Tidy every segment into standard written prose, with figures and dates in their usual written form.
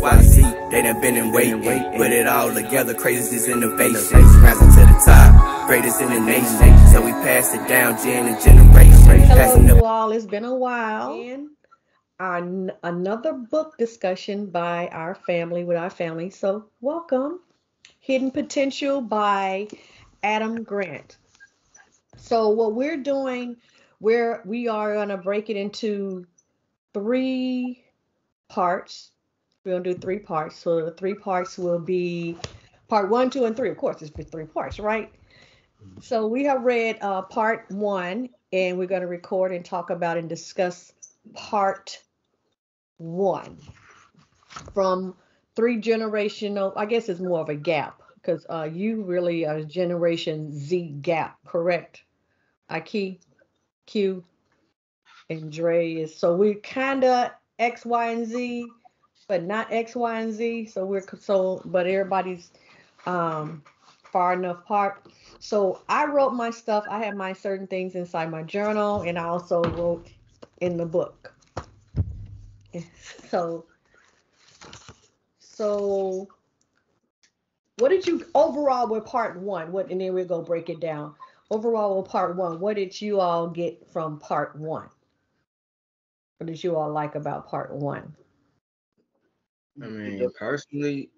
XYZ, they done been in waiting. Put it all together, crazy is innovation. Rising to the top, greatest in the nation. So we pass it down gen to generation. Hello, you all. It's been a while. And another book discussion by our family, with our family. So welcome. Hidden Potential by Adam Grant. So what we're doing, we are gonna break it into 3 parts. We're gonna do 3 parts. So the 3 parts will be part 1, 2, and 3. Of course, it's been 3 parts, right? So we have read part 1, and we're gonna record and talk about and discuss part 1 from 3 generational. I guess it's more of a gap because you really are Generation Z gap, correct? Aki, Q, and Dre is, so we're kind of X, Y, and Z, but not X, Y, and Z. But everybody's far enough apart. So I wrote my stuff. I have my certain things inside my journal, and I also wrote in the book. So, what did you overall with part 1? And then we'll go break it down. Overall with part 1, what did you all get from part 1? What did you all like about part 1? I mean, personally,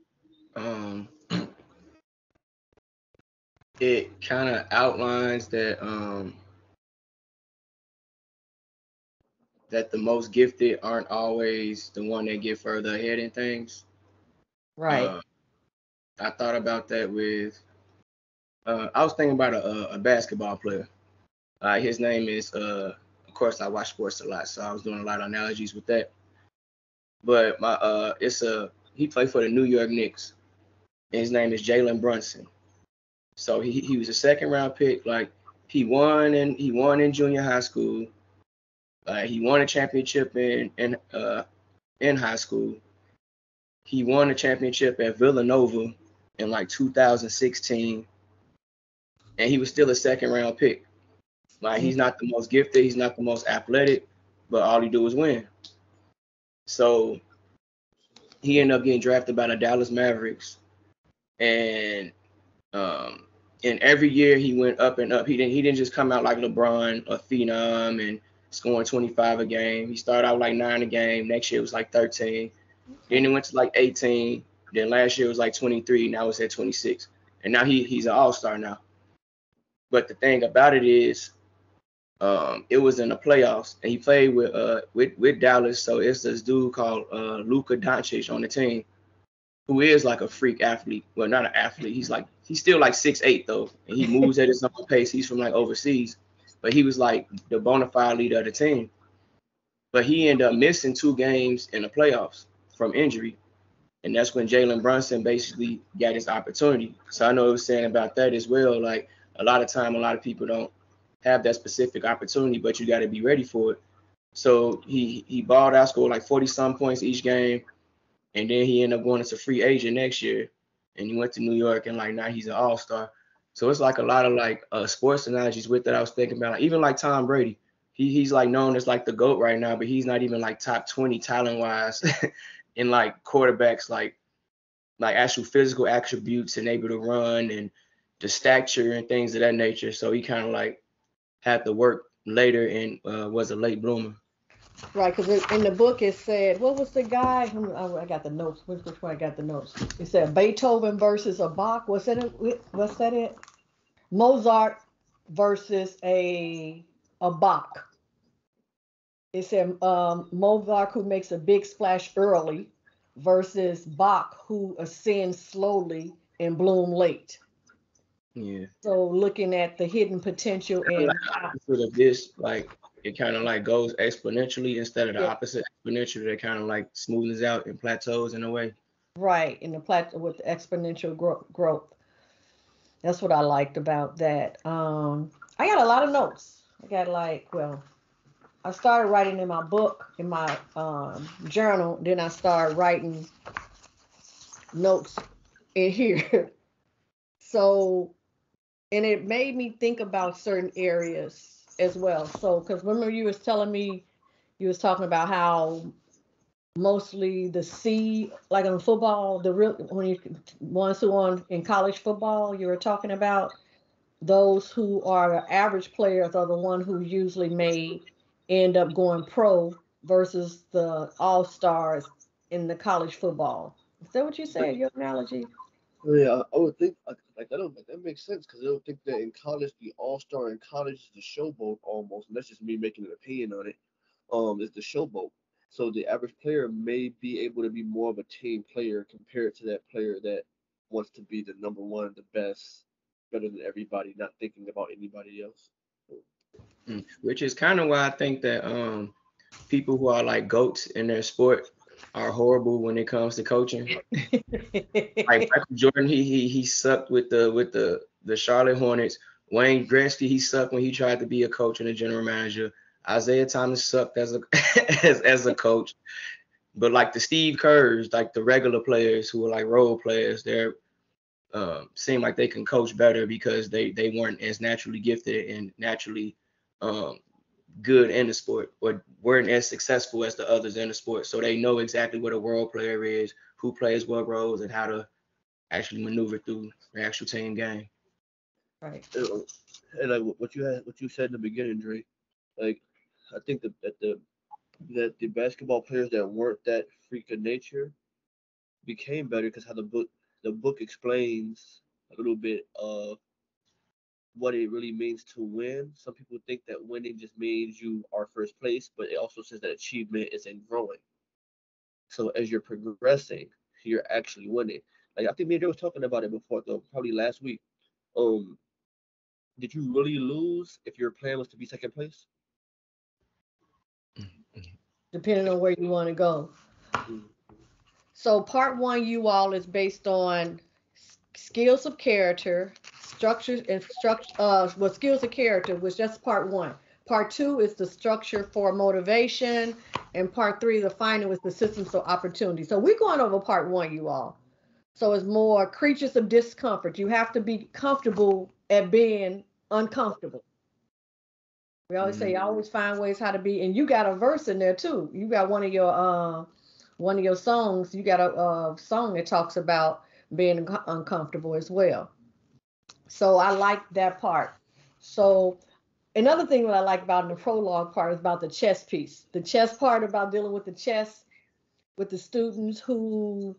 it kind of outlines that that the most gifted aren't always the one that get further ahead in things. Right. I thought about that with I was thinking about a basketball player. His name is of course I watch sports a lot, so I was doing a lot of analogies with that. But he played for the New York Knicks, and his name is Jalen Brunson. So he was a second round pick. Like he won in junior high school. He won a championship in high school. He won a championship at Villanova in like 2016, and he was still a second round pick. Like he's not the most gifted, he's not the most athletic, but all he do is win. So he ended up getting drafted by the Dallas Mavericks, and every year he went up and up. He didn't just come out like LeBron, a phenom, and scoring 25 a game. He started out like 9 a game. Next year it was like 13. Then he went to like 18. Then last year it was like 23. Now it's at 26. And now he's an all-star now. But the thing about it is, it was in the playoffs, and he played with Dallas. So it's this dude called Luka Doncic on the team, who is like a freak athlete. Well, not an athlete. He's still like 6'8" though, and he moves at his own pace. He's from like overseas, but he was like the bona fide leader of the team. But he ended up missing 2 games in the playoffs from injury, and that's when Jalen Brunson basically got his opportunity. So I know it was saying about that as well. Like a lot of people don't have that specific opportunity, but you got to be ready for it. So he balled out, scored like 40-some points each game. And then he ended up going as a free agent next year, and he went to New York, and like now he's an all-star. So it's like a lot of like sports analogies with that I was thinking about. Like, even like Tom Brady, he's like known as like the GOAT right now, but he's not even like top 20 talent-wise in like quarterbacks, like actual physical attributes and able to run and the stature and things of that nature. So he kind of like had to work later and was a late bloomer. Right, because in the book it said, what was the guy? I got the notes. Which one I got the notes? It said Beethoven versus a Bach. What's that it? Mozart versus a Bach. It said Mozart, who makes a big splash early, versus Bach, who ascends slowly and bloom late. Yeah. So looking at the hidden potential and of this, like it kind of like goes exponentially instead of the opposite exponential. That kind of like smooths out and plateaus in a way. Right, in the plateau with the exponential growth. That's what I liked about that. I got a lot of notes. I got I started writing in my book, in my journal. Then I started writing notes in here. So, and it made me think about certain areas as well. So, because remember you was telling me, you was talking about how mostly the C, like on football, the real when you ones who on in college football, you were talking about those who are the average players are the one who usually may end up going pro versus the all stars in the college football. Is that what you said? Your analogy? Yeah, I would think like that. Don't, that makes sense because I would think that in college, the all star in college is the showboat almost. And that's just me making an opinion on it. Is the showboat. So the average player may be able to be more of a team player compared to that player that wants to be the number one, the best, better than everybody, not thinking about anybody else. Which is kind of why I think that people who are like goats in their sport are horrible when it comes to coaching. Like Michael Jordan, he sucked with the Charlotte Hornets. Wayne Gretzky, he sucked when he tried to be a coach and a general manager. Isaiah Thomas sucked as a as a coach. But like the Steve Kerrs, like the regular players who are like role players, they're seem like they can coach better because they weren't as naturally gifted and naturally um, good in the sport or weren't as successful as the others in the sport. So they know exactly what a role player is, who plays what roles, and how to actually maneuver through the actual team game. Right. Uh, And like what you said in the beginning, Dre. Like I think that the basketball players that weren't that freak of nature became better because how the book explains a little bit of what it really means to win. Some people think that winning just means you are first place, but it also says that achievement is in growing. So as you're progressing, you're actually winning. Like I think me and Joe was talking about it before, though, probably last week. Um, did you really lose if your plan was to be second place? Depending on where you want to go. Mm. So part one, you all, is based on skills of character, structures and structure. Well, skills of character, which that's part one. Part two is the structure for motivation, and part three, the final, is the systems of opportunity. So we're going over part one, you all. So it's more creatures of discomfort. You have to be comfortable at being uncomfortable. We always say, Mm. you always find ways how to be, and you got a verse in there too. You got one of your songs. You got a song that talks about being uncomfortable as well. So I like that part. So another thing that I like about in the prologue part is about the chess piece. The chess part about dealing with the chess with the students who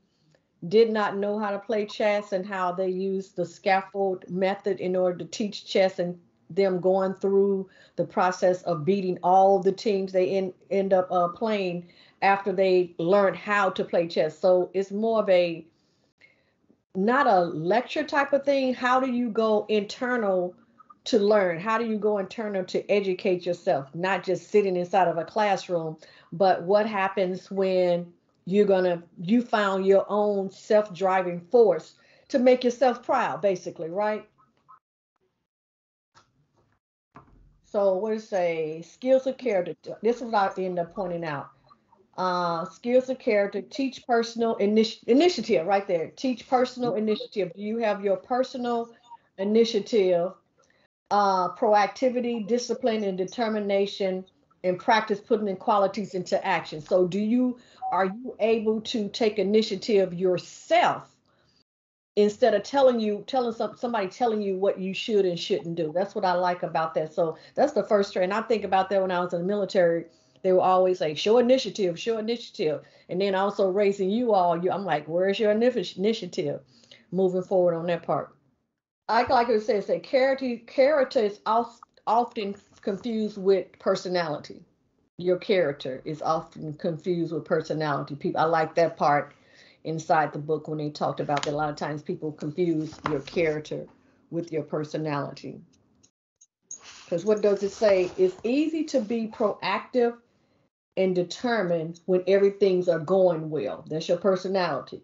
did not know how to play chess and how they used the scaffold method in order to teach chess and them going through the process of beating all the teams they end up playing after they learned how to play chess. So it's more of a not a lecture type of thing. How do you go internal to learn? How do you go internal to educate yourself? Not just sitting inside of a classroom, but what happens when you found your own self-driving force to make yourself proud, basically, right? So what is say skills of character? This is what I end up pointing out. Skills of character, teach personal initiative, right there. Teach personal initiative. Do you have your personal initiative, proactivity, discipline, and determination, and practice putting in qualities into action? So are you able to take initiative yourself instead of somebody telling you what you should and shouldn't do? That's what I like about that. So that's the first trait. And I think about that when I was in the military. They were always like, show initiative, show initiative. And then also raising I'm like, where's your initiative? Moving forward on that part. I like it says that character is often confused with personality. Your character is often confused with personality. People, I like that part inside the book when they talked about that. A lot of times people confuse your character with your personality. Because what does it say? It's easy to be proactive and determined when everything's are going well. That's your personality.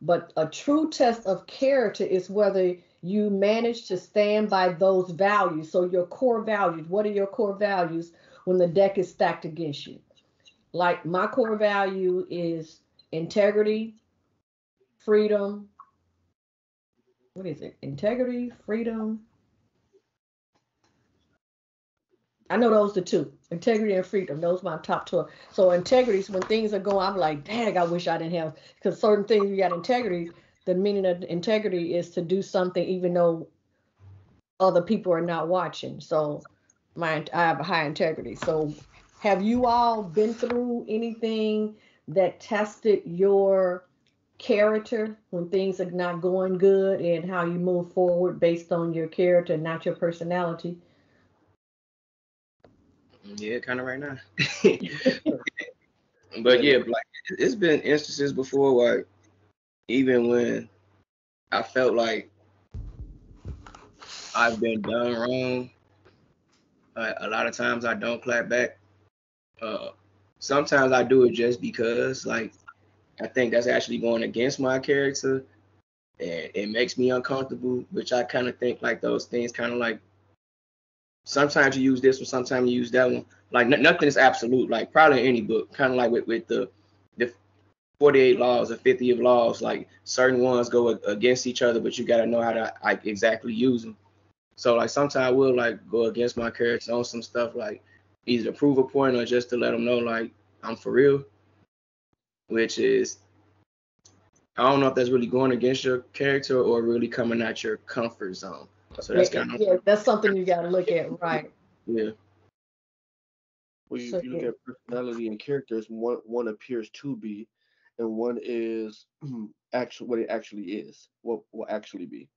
But a true test of character is whether you manage to stand by those values. So your core values, what are your core values when the deck is stacked against you? Like my core value is integrity, freedom. What is it? Integrity, freedom, I know those are two. Integrity and freedom. Those are my top two. So integrity is when things are going, I'm like, dang, I wish I didn't have, because certain things you got integrity. The meaning of integrity is to do something even though other people are not watching. So I have a high integrity. So have you all been through anything that tested your character when things are not going good and how you move forward based on your character, not your personality? Yeah, kind of right now. But yeah, like it's been instances before where even when I felt like I've been done wrong, a lot of times I don't clap back. Uh, Sometimes I do it just because, like, I think that's actually going against my character, and it makes me uncomfortable. Which I kind of think like those things, kind of like sometimes you use this one, sometimes you use that one. Like nothing is absolute. Like probably in any book, kind of like with the 48 laws or 50 of laws. Like certain ones go against each other, but you got to know how to like exactly use them. So like sometimes I will like go against my character on some stuff, like either to prove a point or just to let them know like I'm for real, which is I don't know if that's really going against your character or really coming out your comfort zone. So Yeah, that's kind of yeah, that's something you got to look at, right? yeah. Well, So if you look yeah, at personality and characters, one appears to be, and one is actually what it actually is, what will actually be.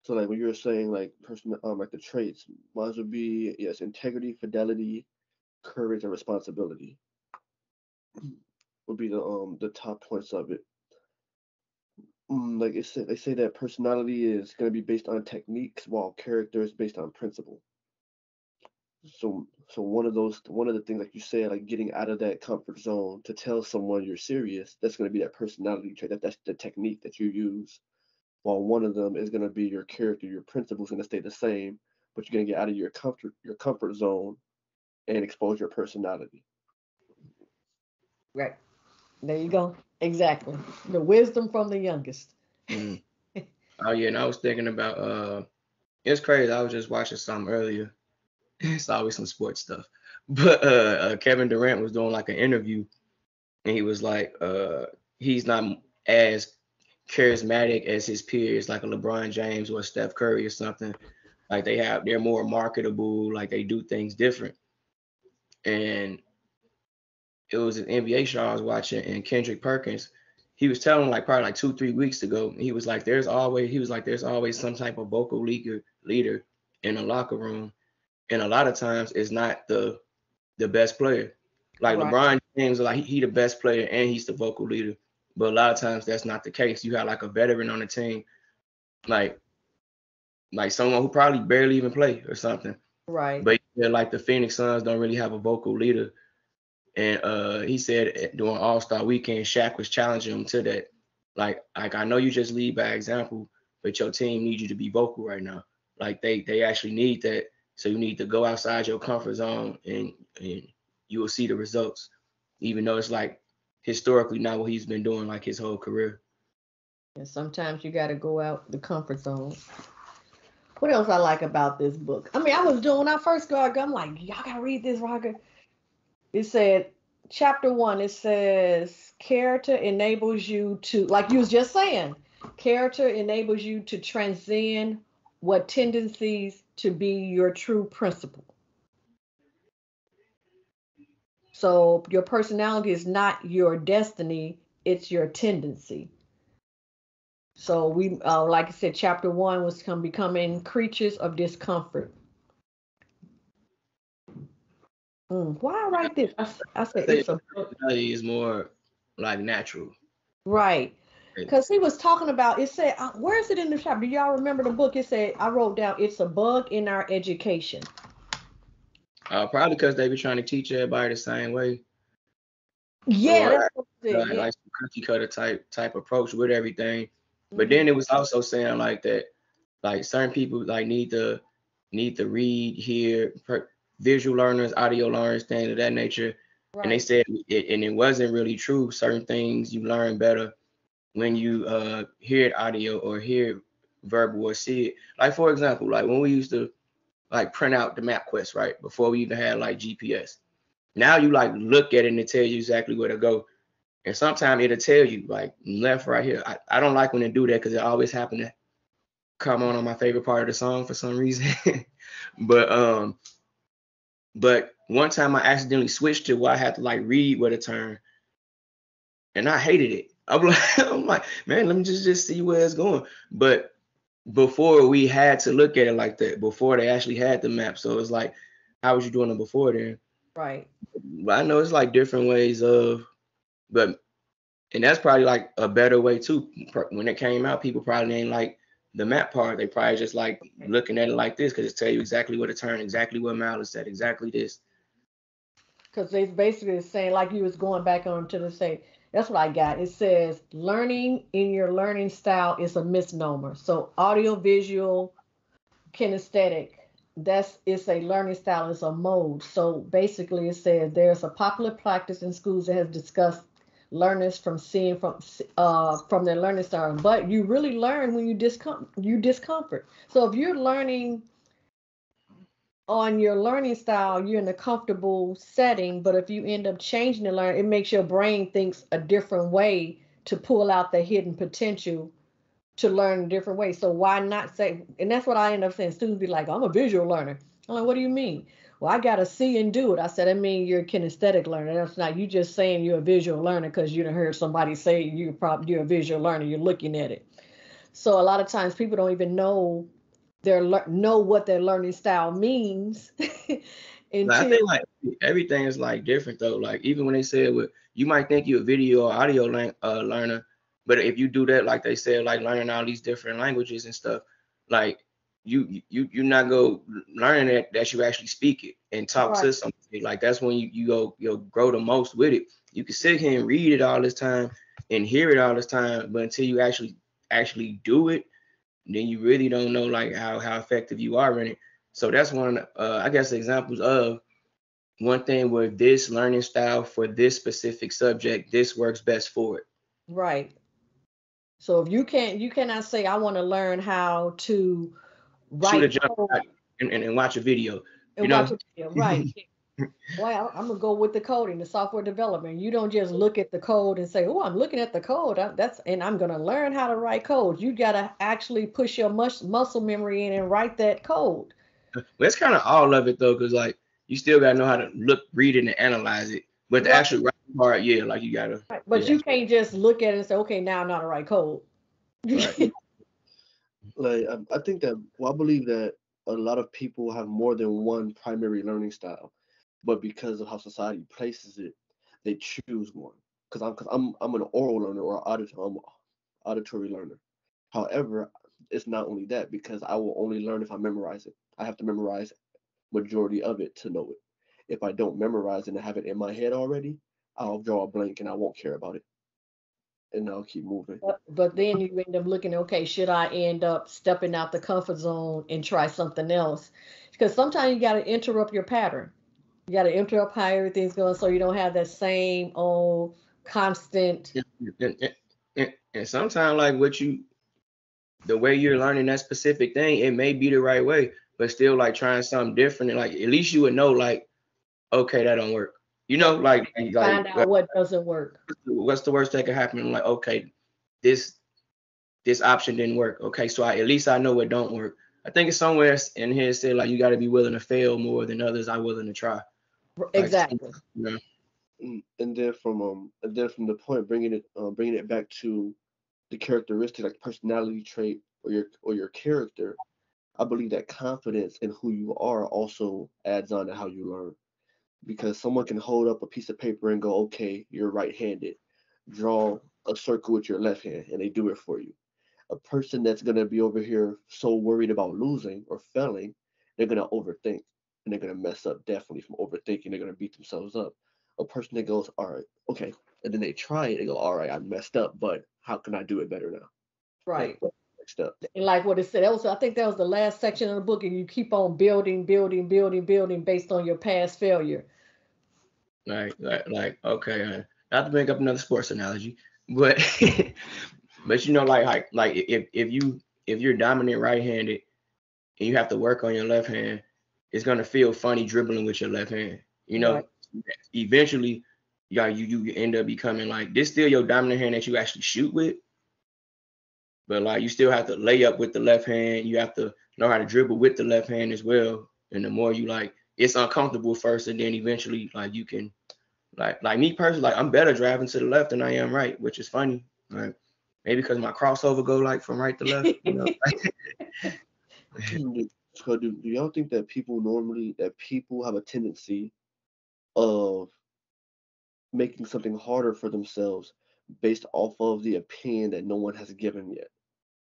So like when you were saying like person like the traits, mine would be yes, integrity, fidelity, courage, and responsibility would be the top points of it. Like they say that personality is going to be based on techniques, while character is based on principle. So one of the things like you said, like getting out of that comfort zone to tell someone you're serious, that's going to be that personality trait. That's the technique that you use. While one of them is going to be your character, your principles going to stay the same, but you're going to get out of your comfort zone and expose your personality. right. There you go. Exactly. The wisdom from the youngest. Mm. Oh yeah, and I was thinking about it's crazy. I was just watching something earlier. It's always some sports stuff. But Kevin Durant was doing like an interview and he was like he's not as charismatic as his peers like a LeBron James or a Steph Curry or something. Like they're more marketable, like they do things different. And it was an NBA show I was watching, and Kendrick Perkins, he was telling like probably like 2, 3 weeks ago, he was like, there's always some type of vocal leader in the locker room, and a lot of times it's not the best player. Like Right. LeBron James, like he the best player and he's the vocal leader, but a lot of times that's not the case. You have like a veteran on the team, like like someone who probably barely even play or something, Right. but yeah, like the Phoenix Suns don't really have a vocal leader. And he said during All Star Weekend, Shaq was challenging him to that. Like I know you just lead by example, but your team needs you to be vocal right now. Like they actually need that. So you need to go outside your comfort zone, and you will see the results. Even though it's like historically not what he's been doing like his whole career. And sometimes you got to go out the comfort zone. What else I like about this book? I mean, I was doing when I first got, I'm like, y'all gotta read this, Roger. It said, chapter one. It says, character enables you to, like you was just saying, character enables you to transcend what tendencies to be your true principle. So your personality is not your destiny; it's your tendency. So we, like I said, chapter one was becoming creatures of discomfort. Why I write this? I I said think it's a book. personality is more like natural. Right. Right? Because he was talking about, it said, where is it in the chapter? Do y'all remember the book? It said, I wrote down, it's a bug in our education. Probably because they be trying to teach everybody the same way, Yeah, or that's what it said. Yeah. like some cookie cutter type approach with everything. But Hmm. then it was also saying like that, like certain people like need to read, hear, visual learners, audio learners, things of that nature. And they Right. said and it wasn't really true. Certain things you learn better when you hear it audio or hear verbal or see it. Like for example, like when we used to like print out the map quest, right? Before we even had like GPS. Now you like look at it and it tells you exactly where to go. And sometimes it'll tell you like left right here. I don't like when they do that because it always happen to come on my favorite part of the song for some reason. but one time I accidentally switched to where I had to like read where to turn, and I hated it. I'm like, man, let me just see where it's going. But before we had to look at it like that, before they actually had the map. So it's like, how was you doing it before then? Right. But I know it's like different ways of, but and that's probably like a better way too. When it came out, people probably ain't like the map part. They probably just like looking at it like this because it tell you exactly where to turn, exactly what mile is at, exactly this. Because they basically saying, like you was going back on to the say, that's what I got. It says learning in your learning style is a misnomer. So audio, visual, kinesthetic, it's a learning style, it's a mode. So basically it says there's a popular practice in schools that has discussed learners from seeing from their learning style, but you really learn when you discomfort. So if you're learning on your learning style, you're in a comfortable setting, but if you end up changing the learn, it makes your brain thinks a different way to pull out the hidden potential to learn a different way. So why not say, and that's what I end up saying. Students be like, I'm a visual learner. I'm like, what do you mean? Well, I got to see and do it. I said, I mean, you're a kinesthetic learner. That's not you just saying you're a visual learner because you done heard somebody say you're a visual learner. You're looking at it. So a lot of times people don't even know what their learning style means I until think like everything is like different though. Like even when they said you might think you're a video or audio learner, but if you do that, like they said, like learning all these different languages and stuff, like you not go learning that you actually speak it and talk right, to somebody. Like that's when you'll grow the most with it. You can sit here and read it all this time and hear it all this time, but until you actually do it, then you really don't know like how effective you are in it. So that's one, I guess, examples of one thing where this learning style for this specific subject, this works best for it. right. So if you cannot say I want to learn how to Shoot a write jump code shot and watch a video, you and watch know? a video, right? Well, I'm gonna go with the coding, the software development. You don't just look at the code and say, "Oh, I'm looking at the code. And I'm gonna learn how to write code." You gotta actually push your muscle memory in and write that code. Well, it's kind of all of it though, because like you still gotta know how to look, read it, and analyze it. But the Right, actual writing part, yeah, like you gotta, right. But yeah, you can't just look at it and say, "Okay, now I know how to write code." right. Like I think that I believe that a lot of people have more than one primary learning style, but because of how society places it, they choose one. I'm an oral learner or I'm a auditory learner. However, it's not only that because I will only learn if I memorize it. I have to memorize majority of it to know it. If I don't memorize it and have it in my head already, I'll draw a blank and I won't care about it, and I'll keep moving. But then you end up looking, okay, should I end up stepping out the comfort zone and try something else? Because sometimes you got to interrupt your pattern. You got to interrupt how everything's going so you don't have that same old constant. And sometimes like the way you're learning that specific thing, it may be the right way, but still like trying something different, and like at least you would know like, okay, that don't work. You know, Find out what doesn't work. what's the worst that could happen? I'm like, okay, this option didn't work. Okay, so at least I know it don't work. I think it's somewhere in here said like you got to be willing to fail more than others are willing to try. Like, Exactly. you know, And then from the point bringing it back to the characteristic like personality trait or your character, I believe that confidence in who you are also adds on to how you learn because someone can hold up a piece of paper and go, okay, you're right-handed, draw a circle with your left hand, and they do it for you. A person that's gonna be over here so worried about losing or failing, they're gonna overthink and they're gonna mess up definitely from overthinking. They're gonna beat themselves up. A person that goes, all right, okay, and then they try it, they go, all right, I messed up, but how can I do it better now? Like Right. what's the next step? And like what it said, I think that was the last section of the book, and you keep on building, building, building, building based on your past failure. like okay, not to bring up another sports analogy, but but you know, like if you're dominant right-handed and you have to work on your left hand, it's gonna feel funny dribbling with your left hand. You know, Right. eventually, you end up becoming like this. Still your dominant hand that you actually shoot with, but like you still have to lay up with the left hand. You have to know how to dribble with the left hand as well. And the more you like, it's uncomfortable first, and then eventually, like you can, like me personally, like I'm better driving to the left than I am right, which is funny. Like maybe because my crossover go like from right to left. You know. So do y'all think that people have a tendency of making something harder for themselves based off of the opinion that no one has given yet?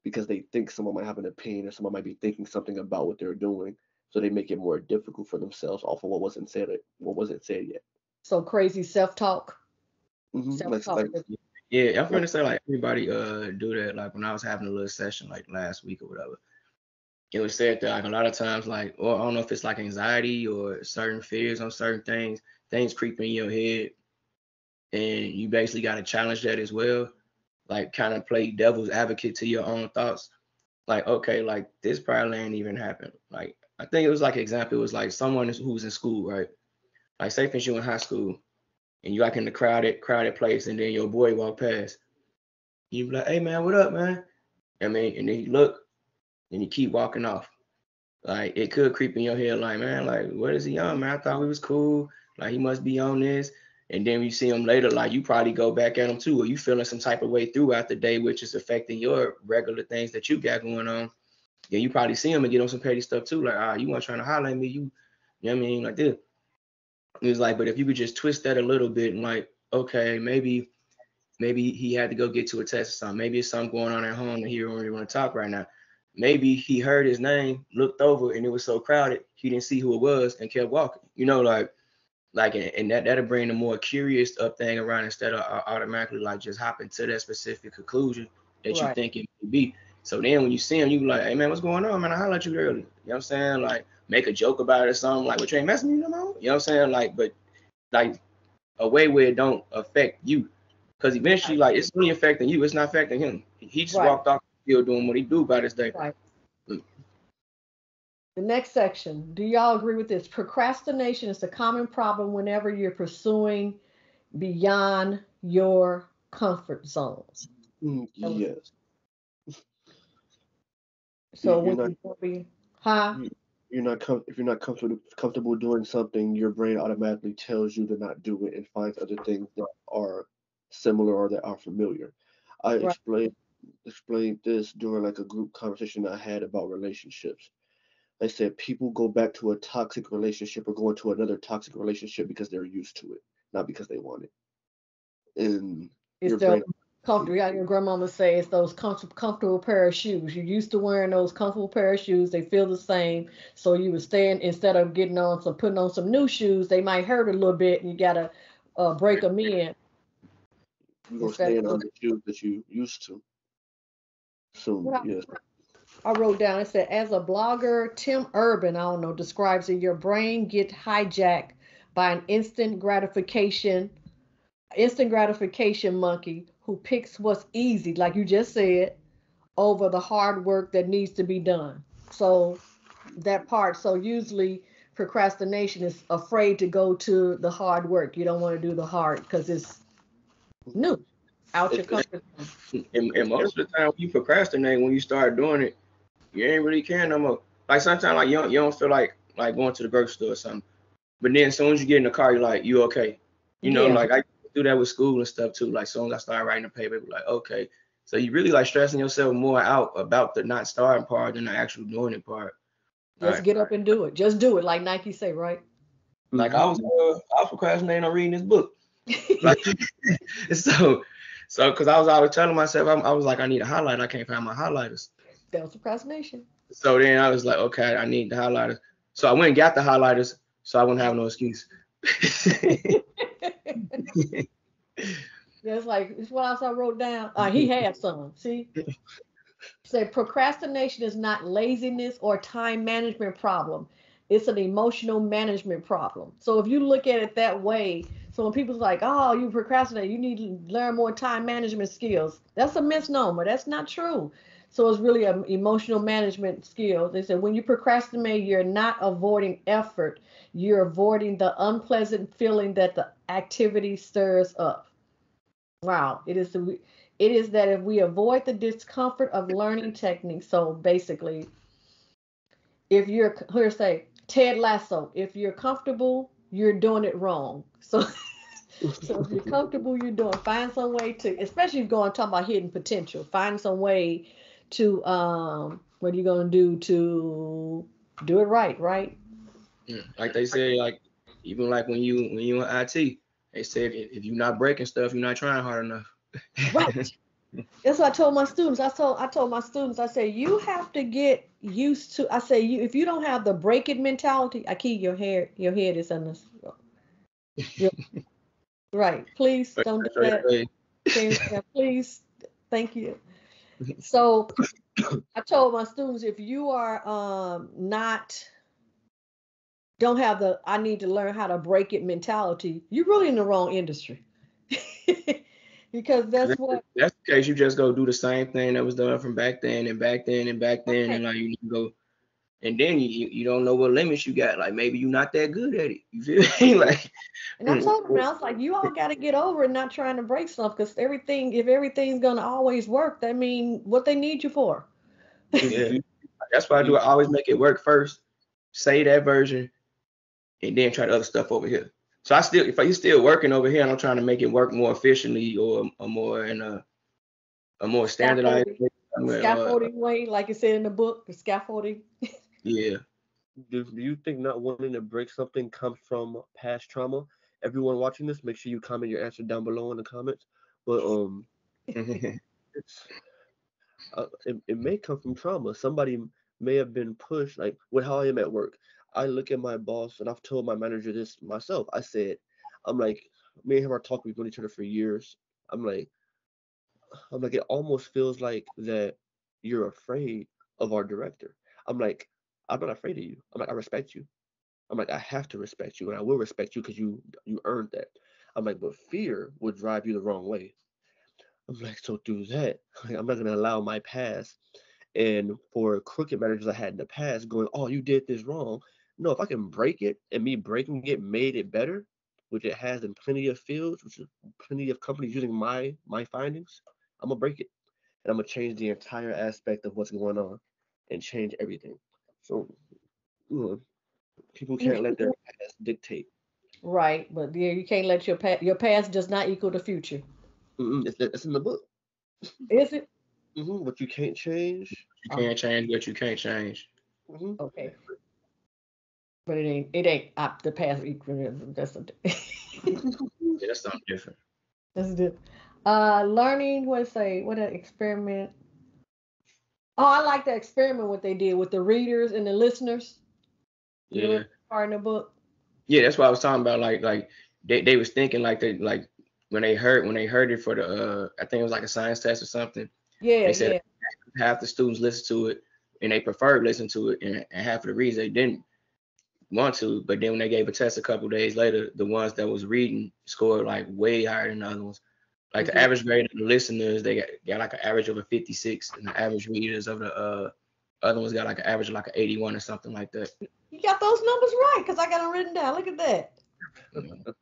Because they think someone might have an opinion or someone might be thinking something about what they're doing. So they make it more difficult for themselves off of what wasn't said yet. So crazy self-talk. Like Self-talk. Yeah, I'm like gonna say like everybody do that. Like when I was having a little session like last week or whatever, it was said that like a lot of times like, or I don't know if it's like anxiety or certain fears on certain things creeping in your head, and you basically got to challenge that as well. Like kind of play devil's advocate to your own thoughts. Like okay, like this probably ain't even happened. Like I think it was like example, it was like someone who's in school, right? Like say for you in high school and you like in the crowded place, and then your boy walk past. You be like, hey man, what up, man? I mean, and then you look and you keep walking off. Like it could creep in your head, like, man, like, what is he on, man? I thought we was cool. Like he must be on this. And then you see him later, like you probably go back at him too, or you feeling some type of way throughout the day, which is affecting your regular things that you got going on. Yeah, you probably see him and get on some petty stuff too, like, you weren't trying to holler at me, you know what I mean, like this. It was like, but if you could just twist that a little bit and like, okay, maybe he had to go get to a test or something. Maybe it's something going on at home that he don't really want to talk right now. Maybe he heard his name, looked over, and it was so crowded he didn't see who it was and kept walking. You know, like, and that'll bring the more curious up thing around instead of automatically like just hopping to that specific conclusion that you Right. think it may be. So then when you see him, you be like, hey man, what's going on, man? I hollered at you earlier. You know what I'm saying? Like make a joke about it or something, like, what, you ain't messing with me no more? You know what I'm saying? Like, but like a way where it don't affect you. Because eventually, like, it's only affecting you. It's not affecting him. He just Right. walked off the field doing what he do about his day. Right. The next section. Do y'all agree with this? Procrastination is a common problem whenever you're pursuing beyond your comfort zones. yes. So You're when not you be, huh? if you're not comfortable doing something, your brain automatically tells you to not do it and finds other things that are similar or that are familiar. I Right. explained this during like a group conversation I had about relationships. I said people go back to a toxic relationship or go into another toxic relationship because they're used to it, not because they want it. And It's your the brain, comfortable. Yeah, your grandmama say it's those comfortable pair of shoes. You're used to wearing those comfortable pair of shoes. They feel the same. So you would stand instead of putting on some new shoes. They might hurt a little bit, and you gotta break them in. you're gonna Instead stand of on the shoes that you used to. So what yes, I wrote down, it said, as a blogger, Tim Urban, I don't know, describes it. Your brain get hijacked by an instant gratification monkey who picks what's easy, like you just said, over the hard work that needs to be done. So that part. So usually procrastination is afraid to go to the hard work. You don't want to do the hard because it's new, out your it's it's, comfort zone. And it's most of the time, when you procrastinate, when you start doing it, you ain't really caring no more. Like sometimes, like you don't feel like going to the grocery store or something. But then as soon as you get in the car, you're like, you okay? You know, Yeah, like I do that with school and stuff too. Like as soon as I start writing the paper, be like, okay. So you really like stressing yourself more out about the not starting part than the actual doing it part. All just right. get up and do it. Just do it, like Nike say, right? Like Mhm. I was procrastinating on reading this book. Like so because I was always telling myself I was like I need a highlighter. I can't find my highlighters. That was procrastination. So then I was like, okay, I need the highlighters. So I went and got the highlighters so I wouldn't have no excuse. Yeah, it's what else I wrote down. He had some. See, say procrastination is not laziness or time management problem. It's an emotional management problem. So if you look at it that way, so when people's like, "Oh, you procrastinate, you need to learn more time management skills," that's a misnomer. That's not true. So it's really an emotional management skill. They said when you procrastinate, you're not avoiding effort. You're avoiding the unpleasant feeling that the activity stirs up. Wow. It is that if we avoid the discomfort of learning techniques, so basically, if you're here say Ted Lasso, if you're comfortable, you're doing it wrong. So so if you're comfortable, you're doing find some way to, especially if you're going talking about hidden potential, find some way to what are you gonna do to do it right, right? Like they say, like even like when you in IT, they say if you're not breaking stuff, you're not trying hard enough. Right. That's what I told my students. I told my students, I say you have to get used to. I say you if you don't have the break it mentality, I keep your head is on this. Right. Please don't do that. Yeah, please. Thank you. So I told my students if you are not don't have the I need to learn how to break it mentality, you're really in the wrong industry. Because that's what That's the case. You just go do the same thing that was done from back then and back then and back then, right. and like you need to go, and then you don't know what limits you got. Like maybe you're not that good at it. You feel me? Like, And I told them, I was like, you all got to get over it, not trying to break stuff, because if everything's gonna always work, that mean what they need you for. yeah, that's why I always make it work first. Say that version, and then try the other stuff over here. So if you're still working over here, and I'm trying to make it work more efficiently or more in a more standardized Scaffolding, way, scaffolding way, like it said in the book, the scaffolding. yeah. Do you think not wanting to break something comes from past trauma? Everyone watching this, make sure you comment your answer down below in the comments. But it's it may come from trauma. Somebody may have been pushed, like with how I am at work. I look at my boss, and I've told my manager this myself. I said, I'm like, me and him are talking, we've known each other for years. I'm like, it almost feels like that you're afraid of our director. I'm like, I'm not afraid of you. I'm like, I respect you. I'm like, I have to respect you, and I will respect you because you earned that. I'm like, but fear would drive you the wrong way. I'm like, so do that. Like, I'm not gonna allow my past and for crooked managers I had in the past going, oh, you did this wrong. No, if I can break it and me breaking it made it better, which it has in plenty of fields, which is plenty of companies using my findings, I'm gonna break it and I'm gonna change the entire aspect of what's going on and change everything. So you know, people can't let their past dictate. Right, but yeah, you can't let your past does not equal the future. It's in the book. Is it? What you can't change. You can't change what you can't change. hmm Okay, but it ain't the past equal. That's a, Yeah, that's something different. that's it. Learning. What an experiment. Oh, I like that experiment what they did with the readers and the listeners. You know, Yeah. part in the book. Yeah, that's what I was talking about. Like they was thinking like when they heard it for the I think it was like a science test or something. Yeah, They said yeah. half the students listened to it and they preferred listening to it, and half of the reasons they didn't want to. But then when they gave a test a couple days later, the ones that was reading scored like way higher than the other ones. Like the Mhm. average grade of the listeners, they got like an average of a 56, and the average readers of the other ones got like an average of like an 81 or something like that. You got those numbers right because I got them written down. Look at that. You know,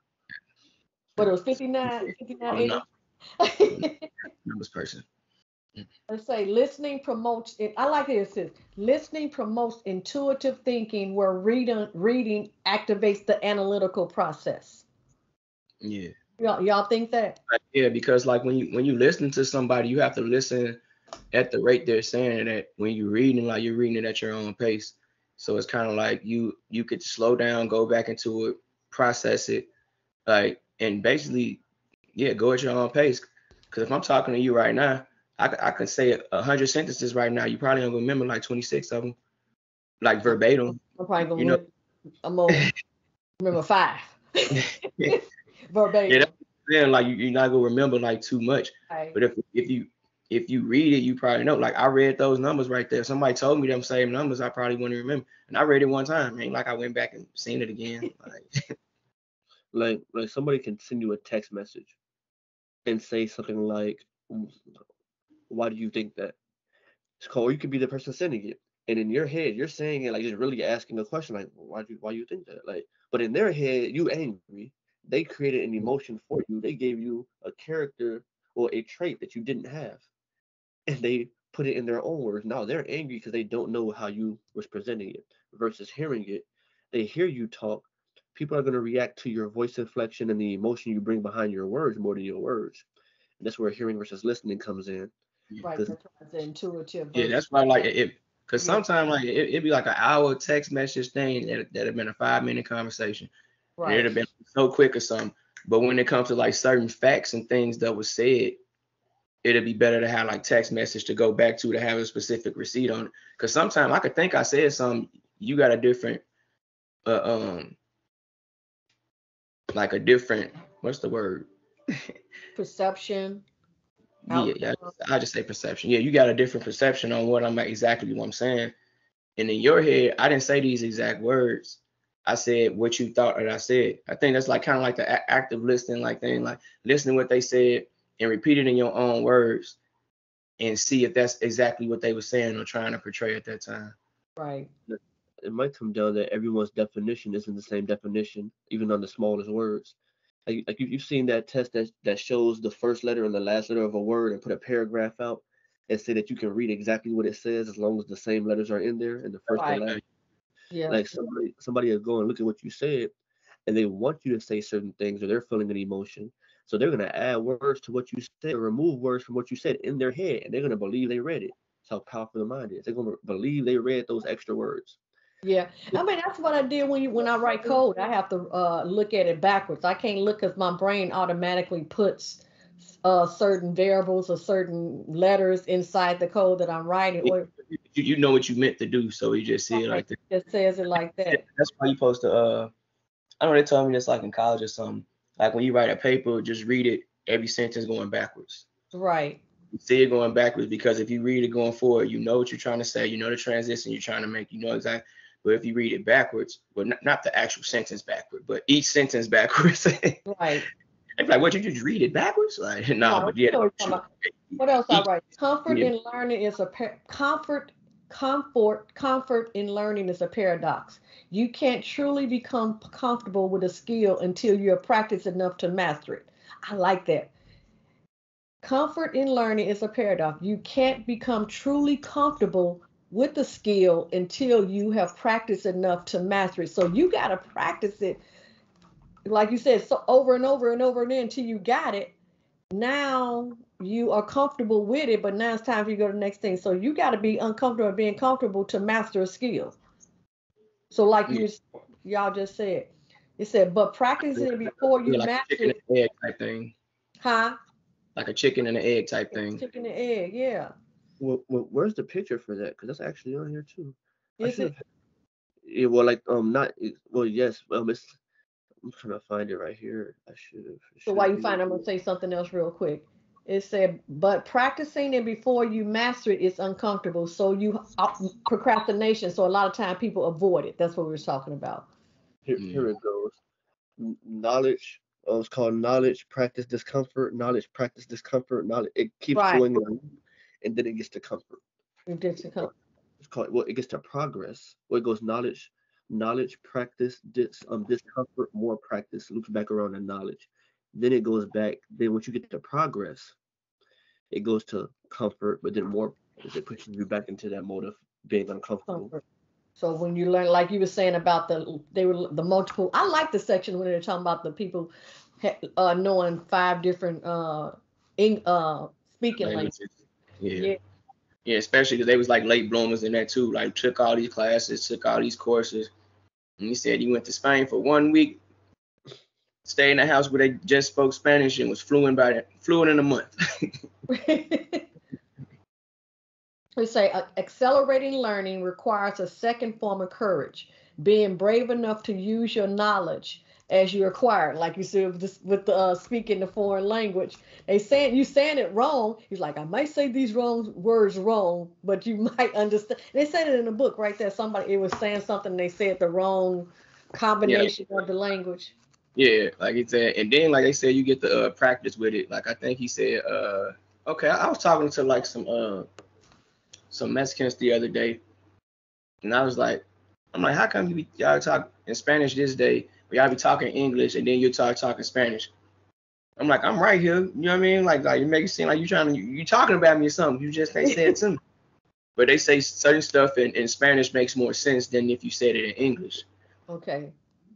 But it was 59, 59, I'm a 80. numbers person. Let's say listening promotes it. I like it. It says listening promotes intuitive thinking where reading activates the analytical process. Yeah. Y'all think that? Yeah, because like when you listen to somebody, you have to listen at the rate they're saying it at. When you're reading, like you're reading it at your own pace. So it's kind of like you could slow down, go back into it, process it, like, and basically, yeah, go at your own pace. Because if I'm talking to you right now, I can say 100 sentences right now. You probably don't remember like 26 of them, like verbatim. I'm probably You know. I'm gonna remember 5 Yeah, verbatim. that's then like you're not gonna remember like too much. Right. But if you read it, you probably know. Like I read those numbers right there. If somebody told me them same numbers, I probably wouldn't remember. And I read it one time. Ain't like I went back and seen it again. Like Like somebody can send you a text message and say something like, "Why do you think that?" It's called, or you could be the person sending it. And in your head, you're saying it like just really asking a question, like, why you think that? Like, but in their head, you angry. They created an emotion for you. They gave you a character or a trait that you didn't have, and they put it in their own words. Now they're angry because they don't know how you was presenting it. Versus hearing it, they hear you talk. People are going to react to your voice inflection and the emotion you bring behind your words more than your words. And that's where hearing versus listening comes in. Right, Because that's why it's intuitive Yeah, versus. that's why I like it. Cause Yeah, sometimes like it'd be like an hour text message thing that have been a 5 minute conversation, and it'd right. have been so quick or something. But when it comes to like certain facts and things that was said, it'd be better to have like text message to go back to have a specific receipt on it. Cause sometimes I could think I said something, you got a different, uh, um, like a different, what's the word? Perception, Yeah, outcome. I just say perception. Yeah, you got a different perception on what I'm exactly what I'm saying. And in your head, I didn't say these exact words. I said what you thought that I said. I think that's like kind of like the active listening, like thing, like listening what they said and repeat it in your own words and see if that's exactly what they were saying or trying to portray at that time. Right. it might come down that everyone's definition isn't the same definition, even on the smallest words. Like you've seen that test that shows the first letter and the last letter of a word and put a paragraph out and say that you can read exactly what it says as long as the same letters are in there in the first and Right. last. Yeah. Like somebody will go and look at what you said, and they want you to say certain things or they're feeling an emotion. So they're gonna add words to what you said or remove words from what you said in their head, and they're gonna believe they read it. That's how powerful the mind is. They're gonna believe they read those extra words. Yeah. I mean, that's what I did when I write code. I have to look at it backwards. I can't look because my brain automatically puts certain variables or certain letters inside the code that I'm writing. Or You know what you meant to do, so you just see it right, like that. it just says it like that. That's why you supposed to I know they told me this like in college or something. Like when you write a paper, just read it every sentence going backwards. Right. You see it going backwards because if you read it going forward, you know what you're trying to say, you know the transition you're trying to make, you know exactly. But if you read it backwards, well, not the actual sentence backward, but each sentence backwards, Right. I'm like, what, you just read it backwards? Like, no, No, but yeah, you know what you're talking about. What else I each, write? Comfort yeah, in learning is a comfort in learning is a paradox. You can't truly become comfortable with a skill until you have practiced enough to master it. I like that. Comfort in learning is a paradox. You can't become truly comfortable with the skill until you have practiced enough to master it. So you got to practice it, like you said, so over and over and over again until you got it. Now you are comfortable with it, but now it's time for you to go to the next thing. So you got to be uncomfortable being comfortable to master a skill. So like yeah, y'all just said, it said, but practicing it before you yeah, like a master chicken it, and egg type thing, huh? like a chicken and an egg type It's thing. chicken and egg, yeah. Where's the picture for that? Because that's actually on here too. I Is should it? have. Yeah, well, like not well, yes. It's I'm trying to find it right here. I should have. It So while should you be. find, I'm gonna say something else real quick. It said, but practicing it before you master it is uncomfortable. So you procrastination. So a lot of time people avoid it. That's what we were talking about. Here it goes. Knowledge. Oh, it's called knowledge, practice, discomfort. Knowledge, practice, discomfort. Knowledge. It keeps Right. going on, and then it gets to comfort. It's called. Well, it gets to progress. Well, it goes knowledge, practice, discomfort, more practice. Loops back around to knowledge. Then it goes back. Then once you get to progress, it goes to comfort, but then more practice. It pushes you back into that mode of being uncomfortable. Comfort. So when you learn, like you were saying about the multiple, I like the section when they're talking about the people knowing 5 different speaking languages. Languages. Yeah. Yeah, Yeah, especially because they was like late bloomers in that too. Like took all these classes, took all these courses. And he said he went to Spain for 1 week, stayed in a house where they just spoke Spanish and was fluent in a month. we say accelerating learning requires a second form of courage, being brave enough to use your knowledge as you acquire it. Like you said with the speaking the foreign language, they saying you saying it wrong. He's like, I might say these wrong words wrong, but you might understand. They said it in the book right there. Somebody it was saying something. They said the wrong Yeah, combination of the language. yeah, like he said, and then like they said, you get the practice with it. Like I think he said, okay, I was talking to like some some Mexicans the other day, and I'm like, how come y'all talk in Spanish this day, or y'all be talking English, and then you talking Spanish? I'm like, I'm right here. You know what I mean? Like you make it seem like you talking about me or something. You just ain't say it to me. But they say certain stuff in Spanish makes more sense than if you said it in English. Okay.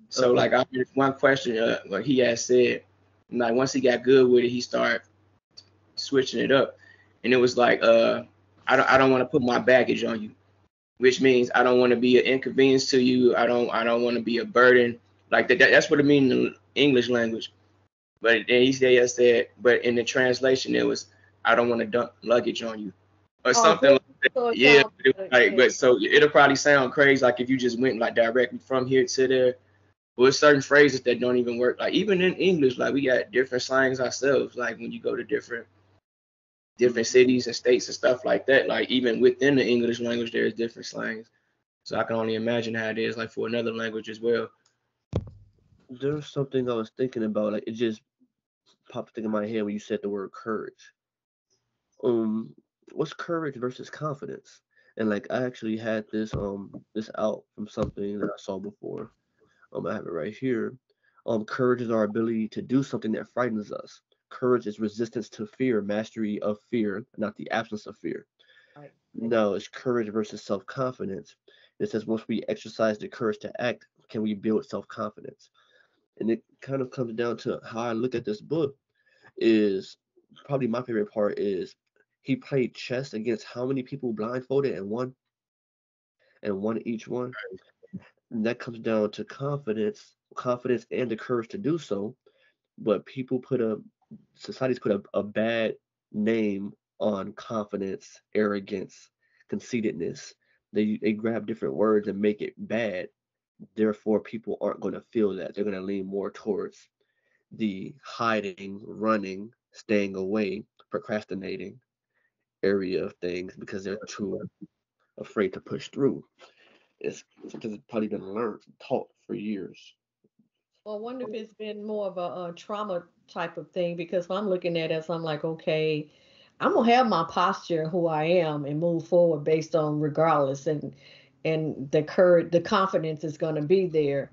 So like one question like he had said, like once he got good with it, he started switching it up, and it was like I don't want to put my baggage on you, which means I don't want to be an inconvenience to you. I don't want to be a burden. Like that's what it means in the English language. But then he said, but in the translation it was I don't want to dump luggage on you or something like that. So Yeah, like, but so it'll probably sound crazy like if you just went like directly from here to there. With certain phrases that don't even work. Like even in English, like we got different slangs ourselves. Like when you go to different cities and states and stuff like that. Like even within the English language, there's different slangs. So I can only imagine how it is like for another language as well. There's something I was thinking about. Like it just popped in my head when you said the word courage. What's courage versus confidence? And like I actually had this out from something that I saw before. I have it right here. Courage is our ability to do something that frightens us. Courage is resistance to fear, mastery of fear, not the absence of fear. right. No, it's courage versus self-confidence. It says once we exercise the courage to act, can we build self-confidence? And it kind of comes down to how I look at this book is probably my favorite part is he played chess against how many people blindfolded and won each one. And that comes down to confidence and the courage to do so. But society's put a bad name on confidence, arrogance, conceitedness. They grab different words and make it bad. Therefore, people aren't going to feel that. They're going to lean more towards the hiding, running, staying away, procrastinating area of things because they're too afraid to push through. It's something that's probably been learned, taught for years. Well, I wonder if it's been more of a trauma type of thing because if I'm looking at it, I'm like, okay, I'm gonna have my posture, who I am, and move forward based on regardless, and the courage, the confidence is gonna be there.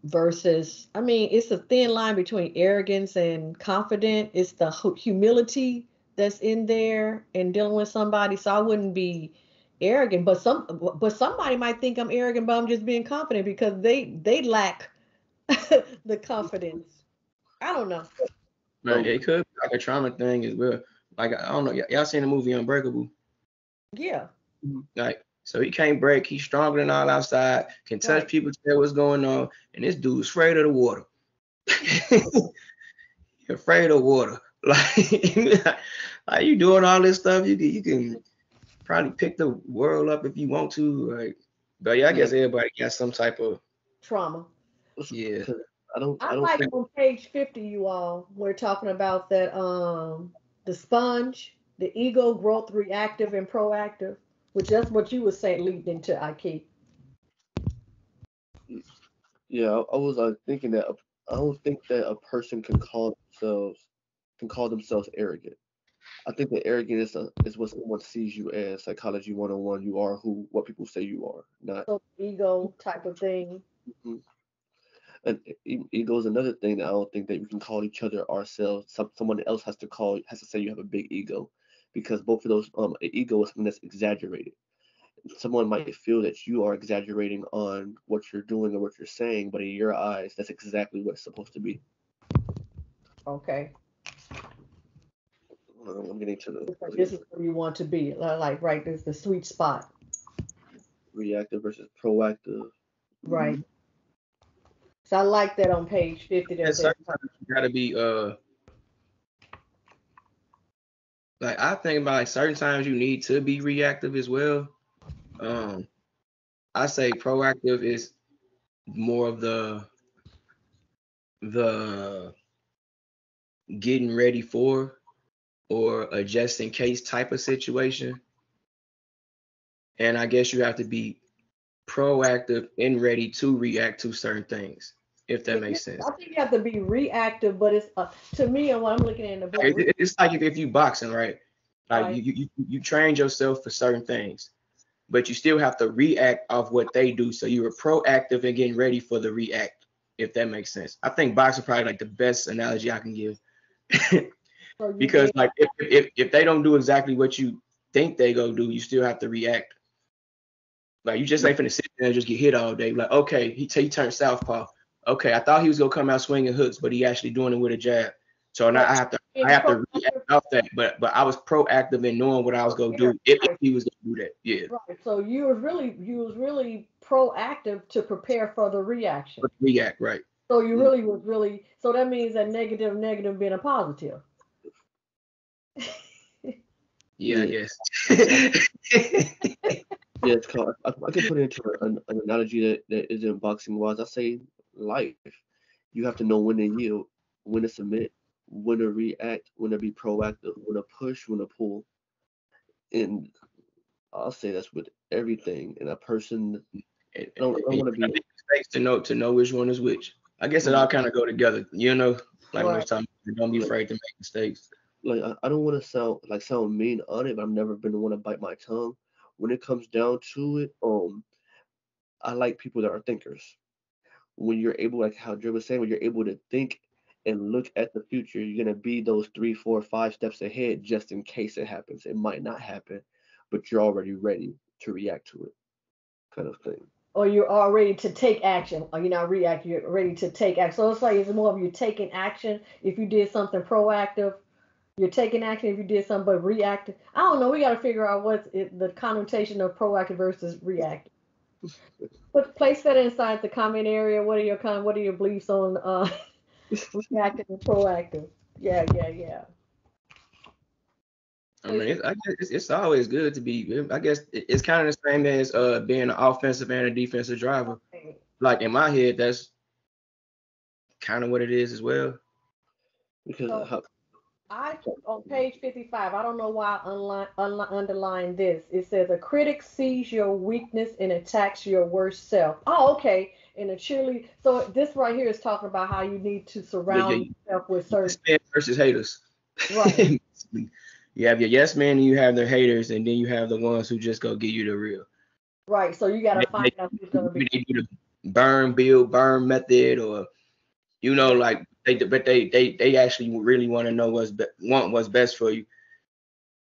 Versus, I mean, it's a thin line between arrogance and confident. It's the humility that's in there and dealing with somebody. So I wouldn't be arrogant, but somebody might think I'm arrogant, but I'm just being confident because they lack the confidence. I don't know. Right, Um, it could be like a trauma thing as well. Like I don't know, y'all seen the movie Unbreakable? Yeah, Like so he can't break. He's stronger than all outside. Can touch right. people, tell what's going on, and this dude's afraid of the water. Afraid of water. Like you doing all this stuff, you can probably pick the world up if you want to. Like, but yeah, I yeah, guess everybody got some type of Trauma. yeah. 'cause I I don't like think on page 50, you all, we're talking about that the sponge, the ego growth reactive and proactive, which that's what you were saying leading into IK. yeah, I was thinking that I don't think that a person can call themselves arrogant. I think that arrogant is what someone sees you as. Psychology 101, you are who what people say you are, not. So ego type of thing. Mhm. And ego is another thing that I don't think that we can call each other ourselves. Someone else has to say you have a big ego, because both of those ego is something that's exaggerated. Someone might feel that you are exaggerating on what you're doing or what you're saying, but in your eyes, that's exactly what it's supposed to be. Okay. I'm getting to It's like the this is where you want to be. Like right, there's the sweet spot. reactive versus proactive. Right. So I like that on page 50. At There's that. certain times you gotta be like I think about like certain times you need to be reactive as well. Um I say proactive is more of the getting ready for or a just in case type of situation. And I guess you have to be proactive and ready to react to certain things, if that makes sense. I think you have to be reactive, but it's to me and what I'm looking at in the book. It's like if you boxing, right? Like Right. you trained yourself for certain things, but you still have to react off what they do. So you were proactive in getting ready for the react, if that makes sense. I think boxing probably like the best analogy I can give. So you Because get like if they don't do exactly what you think they go do, you still have to react. Like you just ain't finna sit there and just get hit all day. Like, okay, he turned southpaw. Okay, I thought he was gonna come out swinging hooks, but he actually doing it with a jab. So now right. I Being have to react proactive. off that. But I was proactive in knowing what I was gonna do if Right. he was gonna do that. Yeah. Right. So you was really proactive to prepare for the reaction. But react, right. So you really was really so that means that negative being a positive. Yeah, I Yeah, guess. yeah, it's called. I can put it into an analogy that isn't boxing wise. I say life. You have to know when to yield, when to submit, when to react, when to be proactive, when to push, when to pull. And I'll say that's with everything. And a person, and, I don't and you want to gotta be. make mistakes to know which one is which. I guess it all kind of go together, like when Right. it's time, don't be Like, afraid to make mistakes. I don't want to sound mean on it, but I've never been the one to bite my tongue. When it comes down to it, I like people that are thinkers. When you're able, like how Dre was saying, when you're able to think and look at the future, you're gonna be those 3, 4, 5 steps ahead just in case it happens. It might not happen, but you're already ready to react to it, kind of thing. Or you are ready to take action, or you're not react, you're ready to take action. So it's like it's more of you taking action. If you did something proactive, you're taking action. If you did something but reactive, I don't know. We got to figure out the connotation of proactive versus reactive. But place that inside the comment area. What are your beliefs on reactive and proactive? Yeah, yeah, yeah. I Place mean, it. I guess it's always good to be. I guess it's kind of the same as being an offensive and a defensive driver. Like in my head, that's kind of what it is as well. Because So I on page 55. I don't know why underline this. It says a critic sees your weakness and attacks your worst self. Oh, okay. And a cheerleader. So this right here is talking about how you need to Yeah, surround yourself with yes certain. men versus haters. Right. You have your yes men and you have the haters, and then you have the ones who just go give you the real. Right. So you got to find Maybe out who's gonna be. they do the burn method, or Right. like they actually really want to know want what's best for you.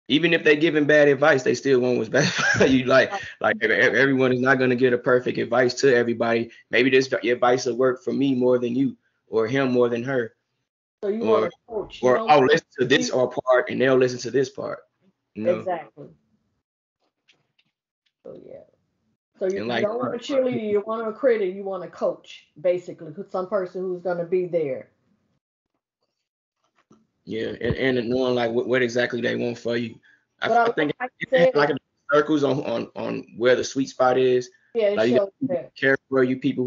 Even if they giving bad advice, they still want what's best for you. Like everyone is not gonna get a perfect advice to everybody. Maybe this advice will work for me more than you, or him more than her, So you want or to coach. You don't I'll want listen to to this lead. or part and they'll listen to this part. You know, Exactly. So yeah. So you, and you like don't want a cheerleader. You want a critic. You want a coach, basically, some person who's gonna be there. yeah, and knowing like what exactly they want for you. But I I like think how you it said, like circles on where the sweet spot is. yeah, it Like you got shows people that. who care for you, people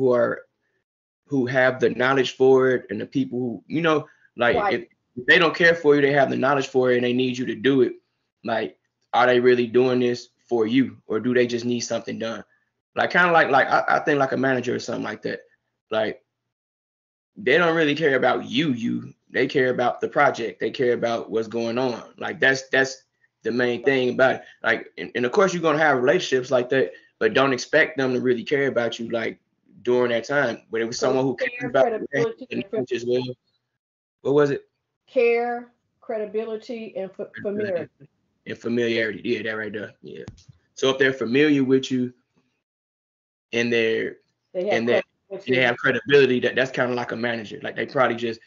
who have the knowledge for it, and the people who like Right. if they don't care for you, they have the knowledge for it, and they need you to do it. Like, are they really doing this for you, or do they just need something done? Like kind of like I think like a manager or something like that. Like they don't really care about you. They care about the project. They care about what's going on. Like that's the main thing about it. Like and of course you're gonna have relationships like that, but don't expect them to really care about you like during that time. But it was So someone who cares care, about you credibility, and knowledge as well. What was it? care, credibility, and familiarity. And familiarity. Yeah, that right there. Yeah. So if they're familiar with you and they're They have and that and they credibility. have credibility, that's kind of like a manager. Like they probably just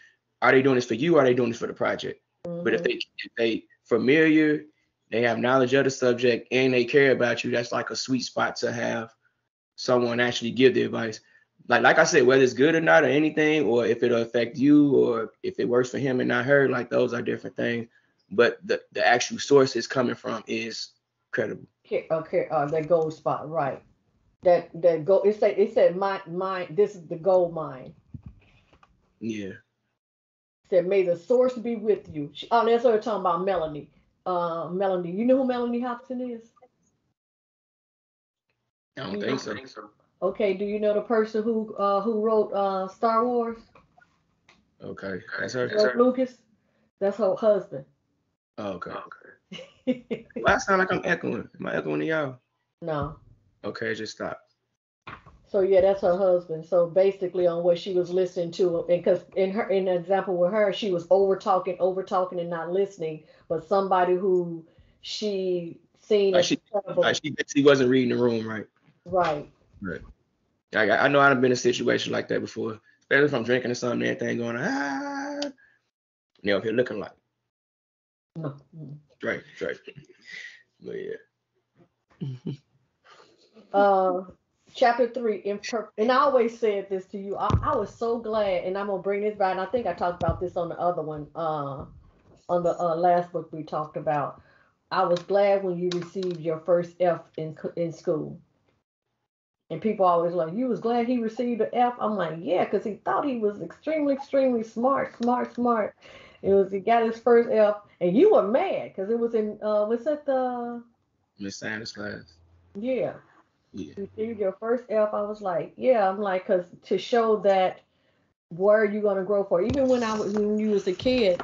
are they doing this for you or are they doing this for the project? But Hmm. if they familiar, they have knowledge of the subject and they care about you, that's like a sweet spot to have someone actually give the advice. Like I said, whether it's good or not or anything, or if it'll affect you or if it works for him and not her, like those are different things. But the actual source it's coming from is credible. Okay, that gold spot, right? That gold. It said mine. This is the gold mine. Yeah. It said may the source be with you. Oh, that's what we're talking about, Melanie. Melanie, you know who Melanie Hobson is? I Do don't you think know? so. Okay, do you know the person who wrote Star Wars? Okay. That's her. George Lucas. That's her husband. Oh, okay. Well, I sound like I'm echoing. Am I echoing to y'all? No. Okay, just stop. So yeah, that's her husband. So basically, on what she was listening to, and because in the example with her, she was over talking, and not listening. But somebody who she seen Like as she, like credible, she basically wasn't reading the room right. right? Right. I know I've been in a situation like that before, especially if I'm drinking or something, everything going if you're looking like No. Mm. right. But yeah. Uh, chapter 3, and I always said this to you. I was so glad, and I'm gonna bring this back. And I think I talked about this on the other one, on the last book we talked about. I was glad when you received your first F in school. And people always like, you was glad he received an F. I'm like, yeah, because he thought he was extremely, extremely smart. He got his first F, and you were mad because it was in was that the Miss Sanders class. yeah. Yeah. You received your first F. I was like, yeah. I'm like, because to show that where are you gonna grow for? Even when you was a kid,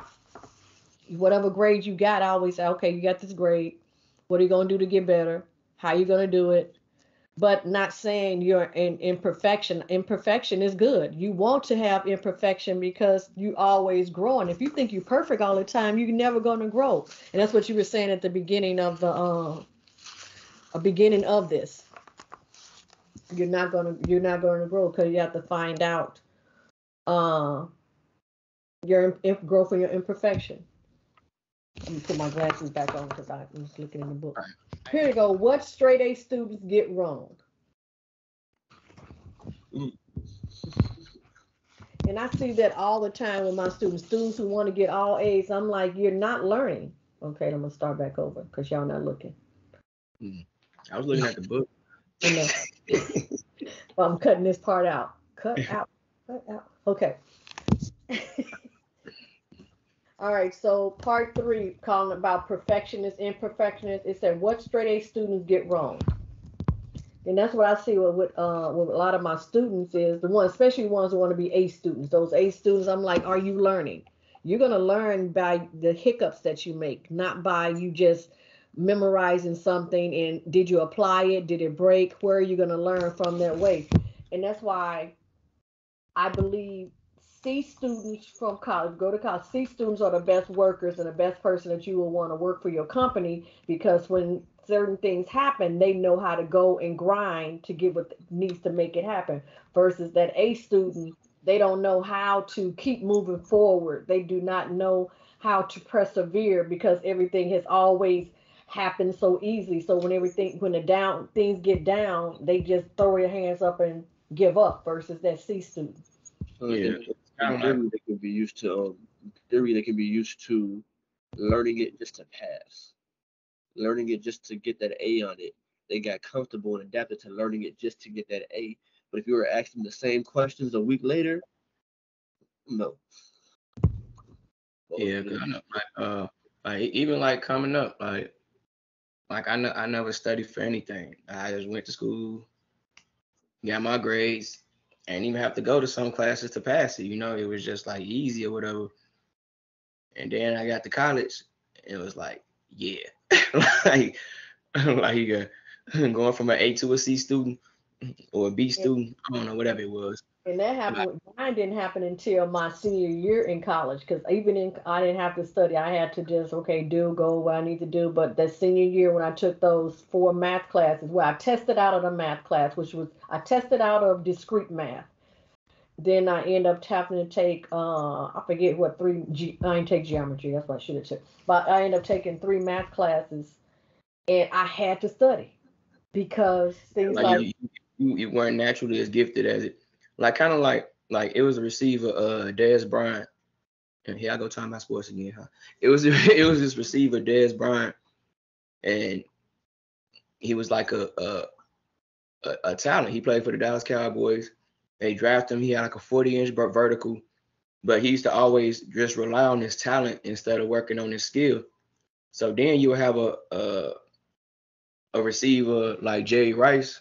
whatever grade you got, I always say, okay, you got this grade. What are you gonna do to get better? How you gonna do it? But not saying you're in imperfection. Imperfection is good. You want to have imperfection because you always growing. If you think you're perfect all the time, you're never gonna grow. And that's what you were saying at the beginning of this. You're not gonna grow because you have to find out uh your growth and your imperfection. Let me put my glasses back on because I was looking in the book. Here you go. What straight A students get wrong? Mm. And I see that all the time with my students who want to get all A's. I'm like, you're not learning. Okay, I'm gonna start back over because y'all not looking. I was looking at the book. I know. Well, I'm cutting this part out. Cut out. Okay. All right. So part 3, calling about perfectionists, imperfectionists. It said what straight A students get wrong. And that's what I see with a lot of my students is the ones, especially ones who want to be A students. Those A students, I'm like, are you learning? You're gonna learn by the hiccups that you make, not by you just memorizing something. And did you apply it? Did it break? Where are you gonna learn from that way? And that's why I believe C students from college, go to college. C students are the best workers and the best person that you will want to work for your company because when certain things happen, they know how to go and grind to get what needs to make it happen. Versus that A student, they don't know how to keep moving forward. They do not know how to persevere because everything has always happened so easy. So when the down things get down, they just throw their hands up and give up versus that C student. Yeah. In theory, they can be used to learning it just to pass, learning it just to get that A on it. They got comfortable and adapted to learning it just to get that A. But if you were asking the same questions a week later, no. Yeah, cause I know, like even like coming up, like I never studied for anything. I just went to school, got my grades, and even have to go to some classes to pass it. It was just like easy or whatever. And then I got to college, and it was like, yeah, like going from an A to a C student or a B student, I don't know, whatever it was. And that Like, happened. Mine didn't happen until my senior year in college because I didn't have to study. I had to just go what I need to do. But that senior year when I took those 4 math classes, where I tested out of the math class, I tested out of discrete math. Then I end up having to take I forget what I didn't take geometry. That's what I should have took. But I ended up taking 3 math classes, and I had to study because things like you weren't naturally as gifted as it. Like kind of like it was a receiver, Dez Bryant. And here I go talking about sports again, huh? It was it was this receiver, Dez Bryant, and he was like a talent. He played for the Dallas Cowboys. They drafted him. He had like a 40-inch vertical, but he used to always just rely on his talent instead of working on his skill. So then you would have a receiver like Jerry Rice,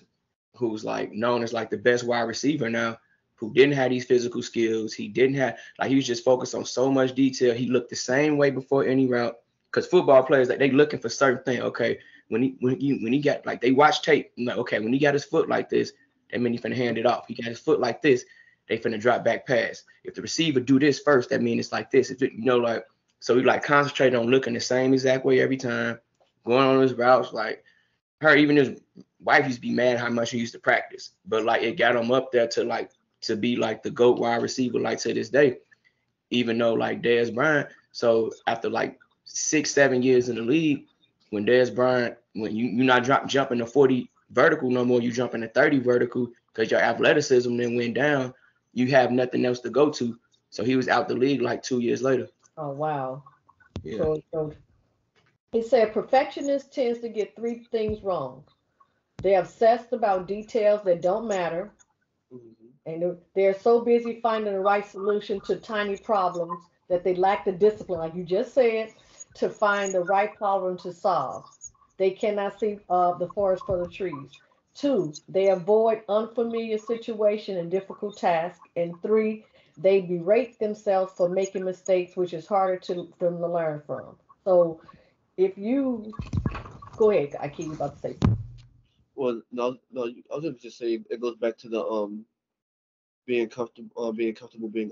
who's like known as like the best wide receiver now, who didn't have these physical skills. He didn't have he was just focused on so much detail. He looked the same way before any route. because football players, like, they looking for certain things. Okay, when he got, like, they watch tape, like, okay, when he got his foot like this, that mean he finna hand it off. He got his foot like this, they finna drop back pass. If the receiver do this first, that mean it's like this. If it, like, so he like concentrated on looking the same exact way every time, going on his routes. Like, even his wife used to be mad how much he used to practice, but like it got him up there to be like the GOAT wide receiver, like, to this day. Even though, like, Dez Bryant, so after like 6-7 years in the league, when Dez Bryant, when you're not jumping the 40 vertical no more, you jumping the 30 vertical because your athleticism then went down. You have nothing else to go to. So he was out the league like 2 years later. Oh, wow. Yeah. So he said perfectionist tends to get three things wrong. They're obsessed about details that don't matter. And they're so busy finding the right solution to tiny problems that they lack the discipline, like you just said, to find the right problem to solve. They cannot see the forest for the trees. 2, they avoid unfamiliar situation and difficult tasks. And 3, they berate themselves for making mistakes, which is harder for them to learn from. So if you go ahead, I keep about to say. Well, no, I was gonna just say it goes back to the being comfortable, being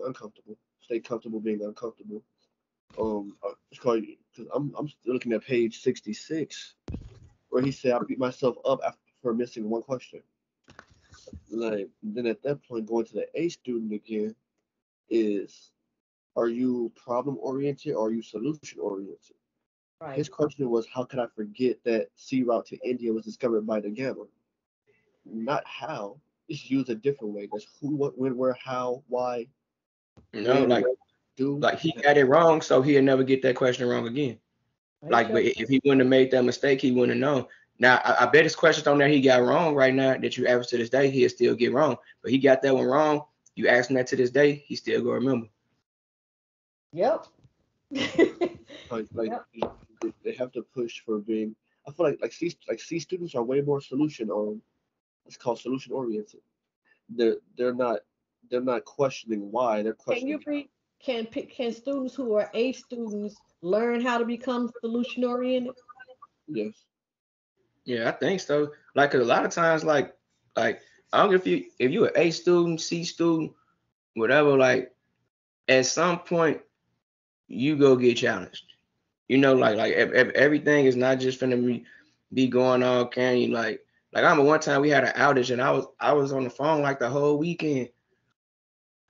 uncomfortable. Stay comfortable being uncomfortable. It's called, because I'm still looking at page 66 where he said I beat myself up for missing one question. Like, then at that point, going to the A student again is, are you problem oriented or are you solution oriented? Right. His question was, how could I forget that sea route to India was discovered by the Gamma? Not how. Just use a different way. That's who, what, when, where, how, why, when, Like, what, do. like he got it wrong, so he'll never get that question wrong again. Like, but if he wouldn't have made that mistake, he wouldn't have known. Now, I bet his questions on there he got wrong right now that you average to this day, he'll still get wrong. But he got that one wrong. You ask him that to this day, he still gonna remember. Yep. Like yep. They have to push for being. I feel like C students are way more solution it's called solution oriented. They're not questioning why, they're questioning. Can students who are A students learn how to become solution oriented? Yes. Yeah, I think so. Like, 'cause a lot of times, like I don't know if you an A student, C student, whatever. Like, at some point, you go get challenged. Like everything is not just finna be going all candy. Like I remember one time we had an outage and I was on the phone like the whole weekend.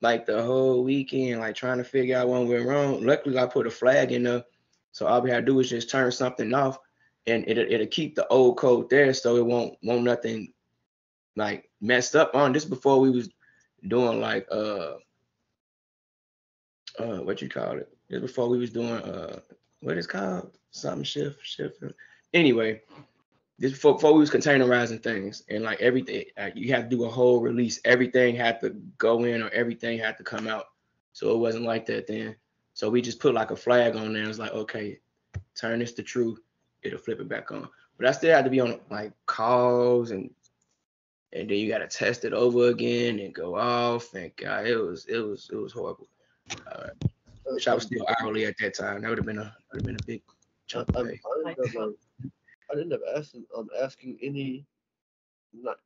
Like trying to figure out what went wrong. Luckily, I put a flag in there, so all we had to do is just turn something off, and it'll keep the old code there, so it won't nothing like messed up on. This before we was doing like what you call it? This before we was doing what is called something shift. Anyway, this before we was containerizing things, and like everything, you have to do a whole release. Everything had to go in or everything had to come out. So it wasn't like that then. So we just put like a flag on there. It's like, okay, turn this to true. It'll flip it back on. But I still had to be on like calls and then you got to test it over again and go off. And God, it was horrible. Wish I was still hourly at that time. That would have been a big chunk of pay. I ended up asking any,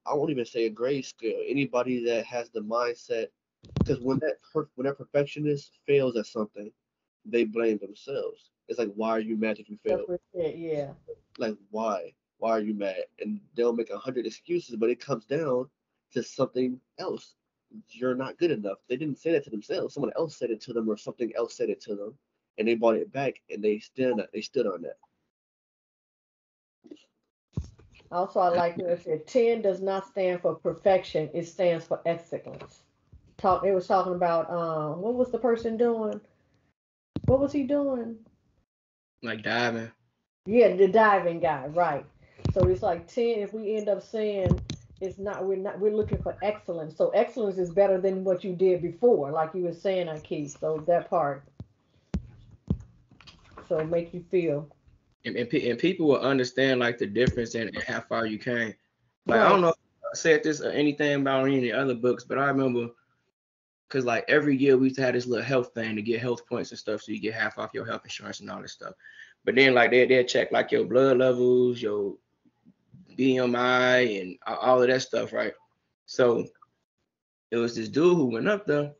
I won't even say a grade scale, anybody that has the mindset, because when that perfectionist fails at something, they blame themselves. It's like, why are you mad if you failed? Yeah. Like, why? Why are you mad? And they'll make 100 excuses, but it comes down to something else. You're not good enough. They didn't say that to themselves. Someone else said it to them, or something else said it to them, and they brought it back, and they stood on that. Also, I like what it said. 10 does not stand for perfection; it stands for excellence. It was talking about what was the person doing? What was he doing? Like diving. Yeah, the diving guy, right? So it's like 10. If we end up saying we're looking for excellence. So excellence is better than what you did before, like you were saying, Keith. So that part. So make you feel. And people will understand like the difference and how far you came. Like, right. I don't know if I said this or anything about any of the other books, but I remember because like every year we used to have this little health thing to get health points and stuff, so you get half off your health insurance and all this stuff. But then like they'll check like your blood levels, your BMI, and all of that stuff, right? So it was this dude who went up there,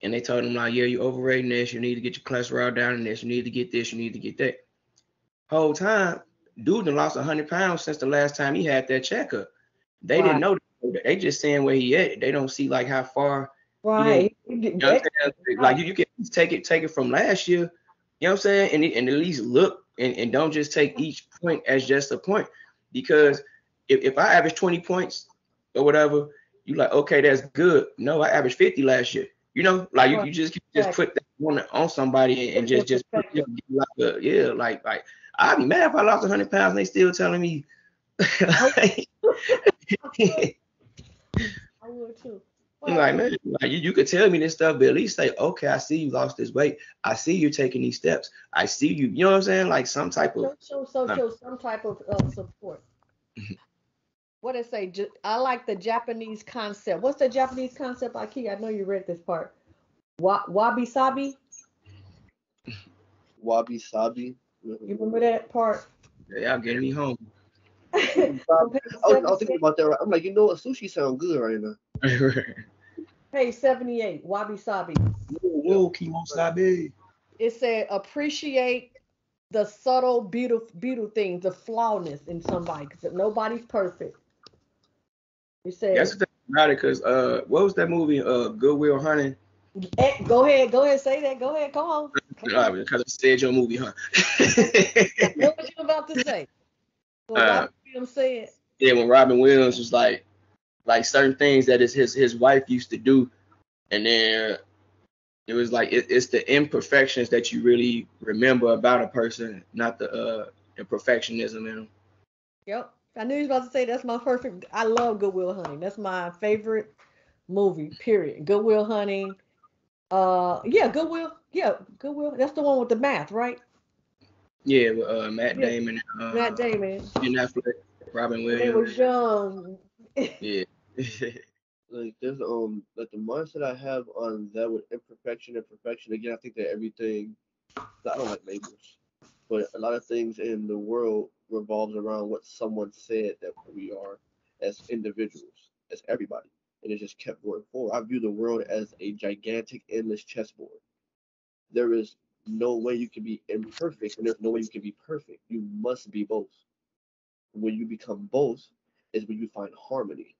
and they told him like, yeah, you overrating this. You need to get your cholesterol down in this. You need to get this. You need to get that. Whole time, dude done lost 100 pounds since the last time he had that checkup. They didn't know that. They just saying where he at. They don't see like how far. Right. You know what I'm saying? Like you can take it from last year. You know what I'm saying? And at least look and don't just take each point as just a point. Because if I average 20 points or whatever, you like, okay, that's good. No, I averaged 50 last year. You know, like you just put that on somebody and just put, like I'd be mad if I lost 100 pounds and they still telling me. I would too. I'm like, man, like you could tell me this stuff, but at least say, okay, I see you lost this weight. I see you taking these steps. I see you. You know what I'm saying? Like some type of show some type of support. What it say? I like the Japanese concept. What's the Japanese concept, Aki? I know you read this part. Wabi sabi. Wabi sabi. You remember that part? Yeah, y'all getting me home. I was thinking about that. I'm like, sushi sound good right now. Page 78, wabi sabi. Whoa, kimosabi. It said appreciate the subtle, beautiful things, the flawness in somebody, because nobody's perfect. It said. That's the thing about it, because what was that movie? Good Will Hunting. Go ahead, say that. Go ahead, come on. Because I said your movie, huh? What was you about to say? What Robin Williams said. Yeah, when Robin Williams was like certain things that his wife used to do, and then it was like it's the imperfections that you really remember about a person, not the perfectionism in them. Yep, I knew you was about to say that's my perfect. I love Good Will Hunting. That's my favorite movie. Period. Good Will Hunting. Yeah, Good Will. Yeah, Good Will. That's the one with the math, right? Yeah, with Matt Damon. Matt Damon. Ben Affleck, Robin Williams. They was young. Yeah. Like there's like the mindset I have on that with imperfection and perfection. Again, I think that everything. I don't like labels, but a lot of things in the world revolves around what someone said that we are as individuals, as everybody, and it just kept going forward. I view the world as a gigantic, endless chessboard. There is no way you can be imperfect, and there's no way you can be perfect. You must be both. When you become both, is when you find harmony.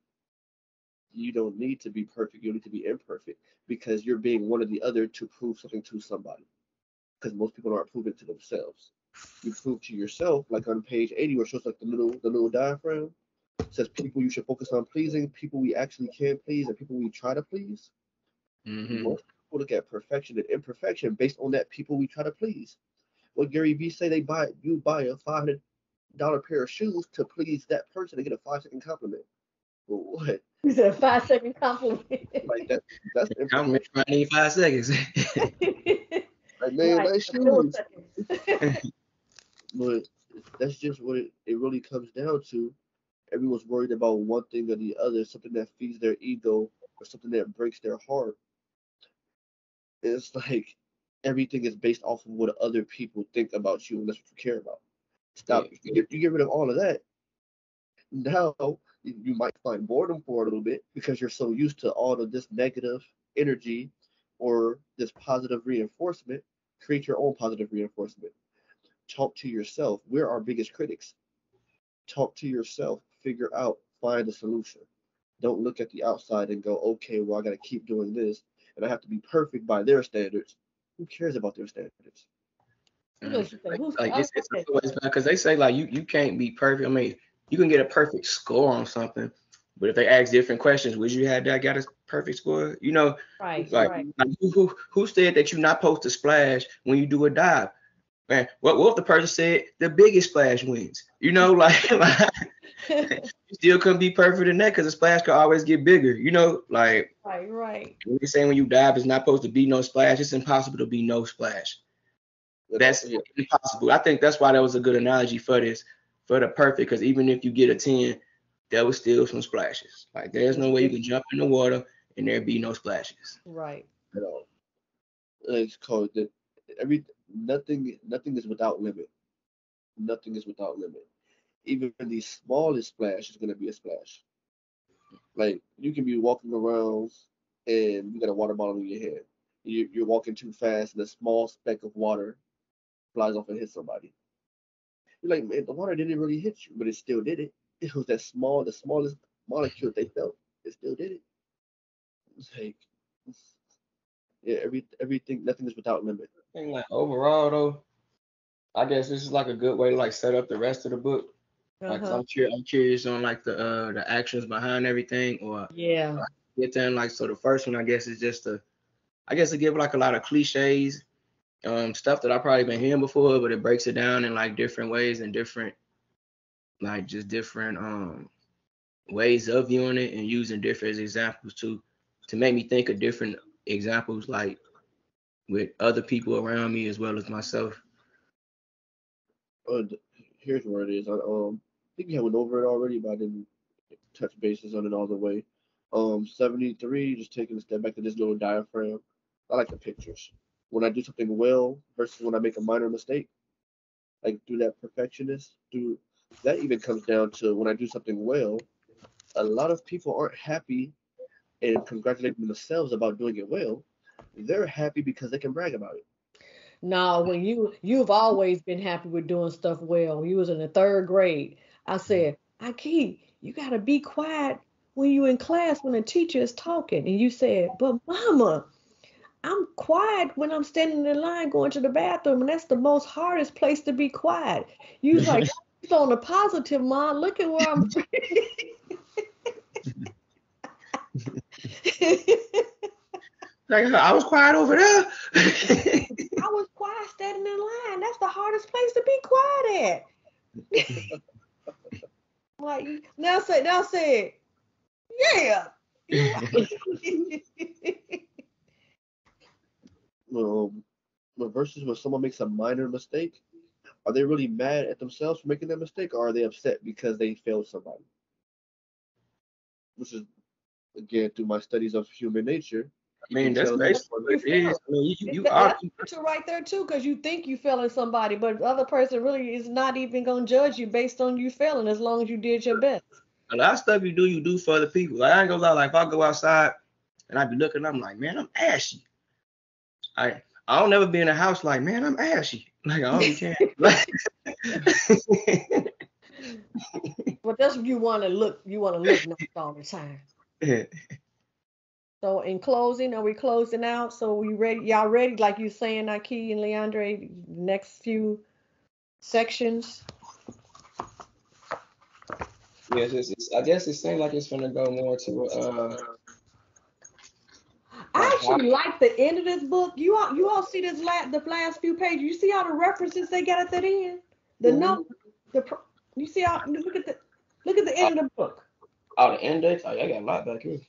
You don't need to be perfect. You need to be imperfect because you're being one or the other to prove something to somebody. Because most people aren't proving it to themselves. You prove to yourself, like on page 80, where it shows like the little diaphragm. It says people you should focus on pleasing, people we actually can please, and people we try to please. Mm-hmm. Most people look at perfection and imperfection based on that people we try to please. What Gary Vee say, you buy a $500 pair of shoes to please that person and get a 5-second compliment. Well, what? You said a 5-second compliment. Like that's Compliment I need 5 seconds. Like, man, Right. nice shoes. But that's just what it really comes down to. Everyone's worried about one thing or the other, something that feeds their ego or something that breaks their heart. It's like everything is based off of what other people think about you, and that's what you care about. Stop. You get rid of all of that. Now you might find boredom for a little bit because you're so used to all of this negative energy or this positive reinforcement. Create your own positive reinforcement. Talk to yourself. We're our biggest critics. Talk to yourself. Figure out, find a solution. Don't look at the outside and go, okay, well, I got to keep doing this and I have to be perfect by their standards. Who cares about their standards? Because they say like you can't be perfect. I mean, you can get a perfect score on something, but if they ask different questions, would you have that got a perfect score? You know, right. Who said that you're not supposed to splash when you do a dive? Man, what if the person said the biggest splash wins? You know, you still couldn't be perfect in that because the splash could always get bigger. You know, like right. When they say when you dive, it's not supposed to be no splash. It's impossible to be no splash. That's impossible. I think that's why that was a good analogy for this, for the perfect, because even if you get a 10, there was still some splashes. Like there's no way you can jump in the water and there be no splashes. Right. At all. It's called nothing is without limit. Nothing is without limit. Even the smallest splash is gonna be a splash. Like you can be walking around and you got a water bottle in your hand. You're walking too fast and a small speck of water flies off and hits somebody. You're like, man, the water didn't really hit you, but it still did it. It was that small, the smallest molecule they felt. It still did it. It's like, yeah, everything, nothing is without limit. I think like overall though, I guess this is like a good way to like set up the rest of the book. Like, 'cause I'm curious on like the actions behind everything, or Yeah. get there. And like, so the first one I guess is just to give like a lot of cliches, stuff that I've probably been hearing before, but it breaks it down in like different ways and different like just different ways of viewing it and using different examples to make me think of different examples like with other people around me as well as myself. Here's where it is. I think you went over it already, but I didn't touch bases on it all the way. 73, just taking a step back to this little diaphragm. I like the pictures. When I do something well versus when I make a minor mistake, like do that perfectionist, that even comes down to when I do something well, a lot of people aren't happy and congratulating themselves about doing it well. They're happy because they can brag about it. No, when you've always been happy with doing stuff well. When you was in the 3rd grade, I said, Aki, you gotta be quiet when you in class when the teacher is talking. And you said, but mama, I'm quiet when I'm standing in line going to the bathroom, and that's the most hardest place to be quiet. You was like, it's on the positive, Mom. Look at where I'm. Like, I was quiet over there. I was quiet standing in line. That's the hardest place to be quiet at. Like, now say, yeah. Versus when someone makes a minor mistake, are they really mad at themselves for making that mistake, or are they upset because they failed somebody? Which is, again, through my studies of human nature. I mean, that's basically what it is. I mean, you are right there too, because you think you failing somebody, but the other person really is not even gonna judge you based on you failing, as long as you did your best. A lot of stuff you do for other people. Like, I ain't gonna lie, like if I go outside and I be looking, I'm like, man, I'm ashy. I don't never be in a house like, man, I'm ashy. Like, I don't care. But that's what you want to look. You want to look nice all the time. So in closing, are we closing out? So we ready? Y'all ready? Like you saying, Aki and Leandre, next few sections. Yes, I guess it seems like it's gonna go more to I actually like the end of this book. You all see the last few pages. You see all the references they got at that end. The note, you see how look at the end of the book. Oh, the index. Oh, I got a lot back here.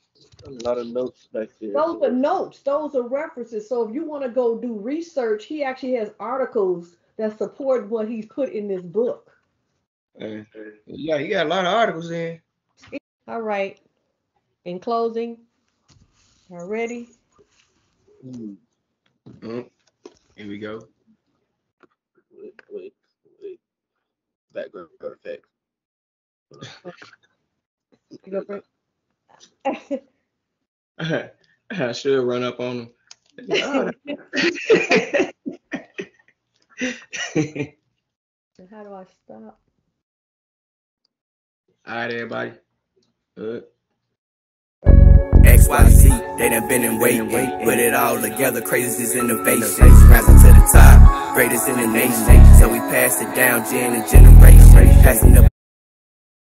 A lot of notes back there. Those are notes. Those are references. So if you want to go do research, he actually has articles that support what he's put in this book. Yeah, you got a lot of articles in. All right. In closing, y'all ready? Here we go. Wait. Background effect. You go for it. I should run up on them. How do I stop? All right, everybody. Good. XYZ, they done been in waiting. Put it all together, crazy is innovation. Rising to the top, greatest in the nation. So we pass it down, gen and generation. Passing the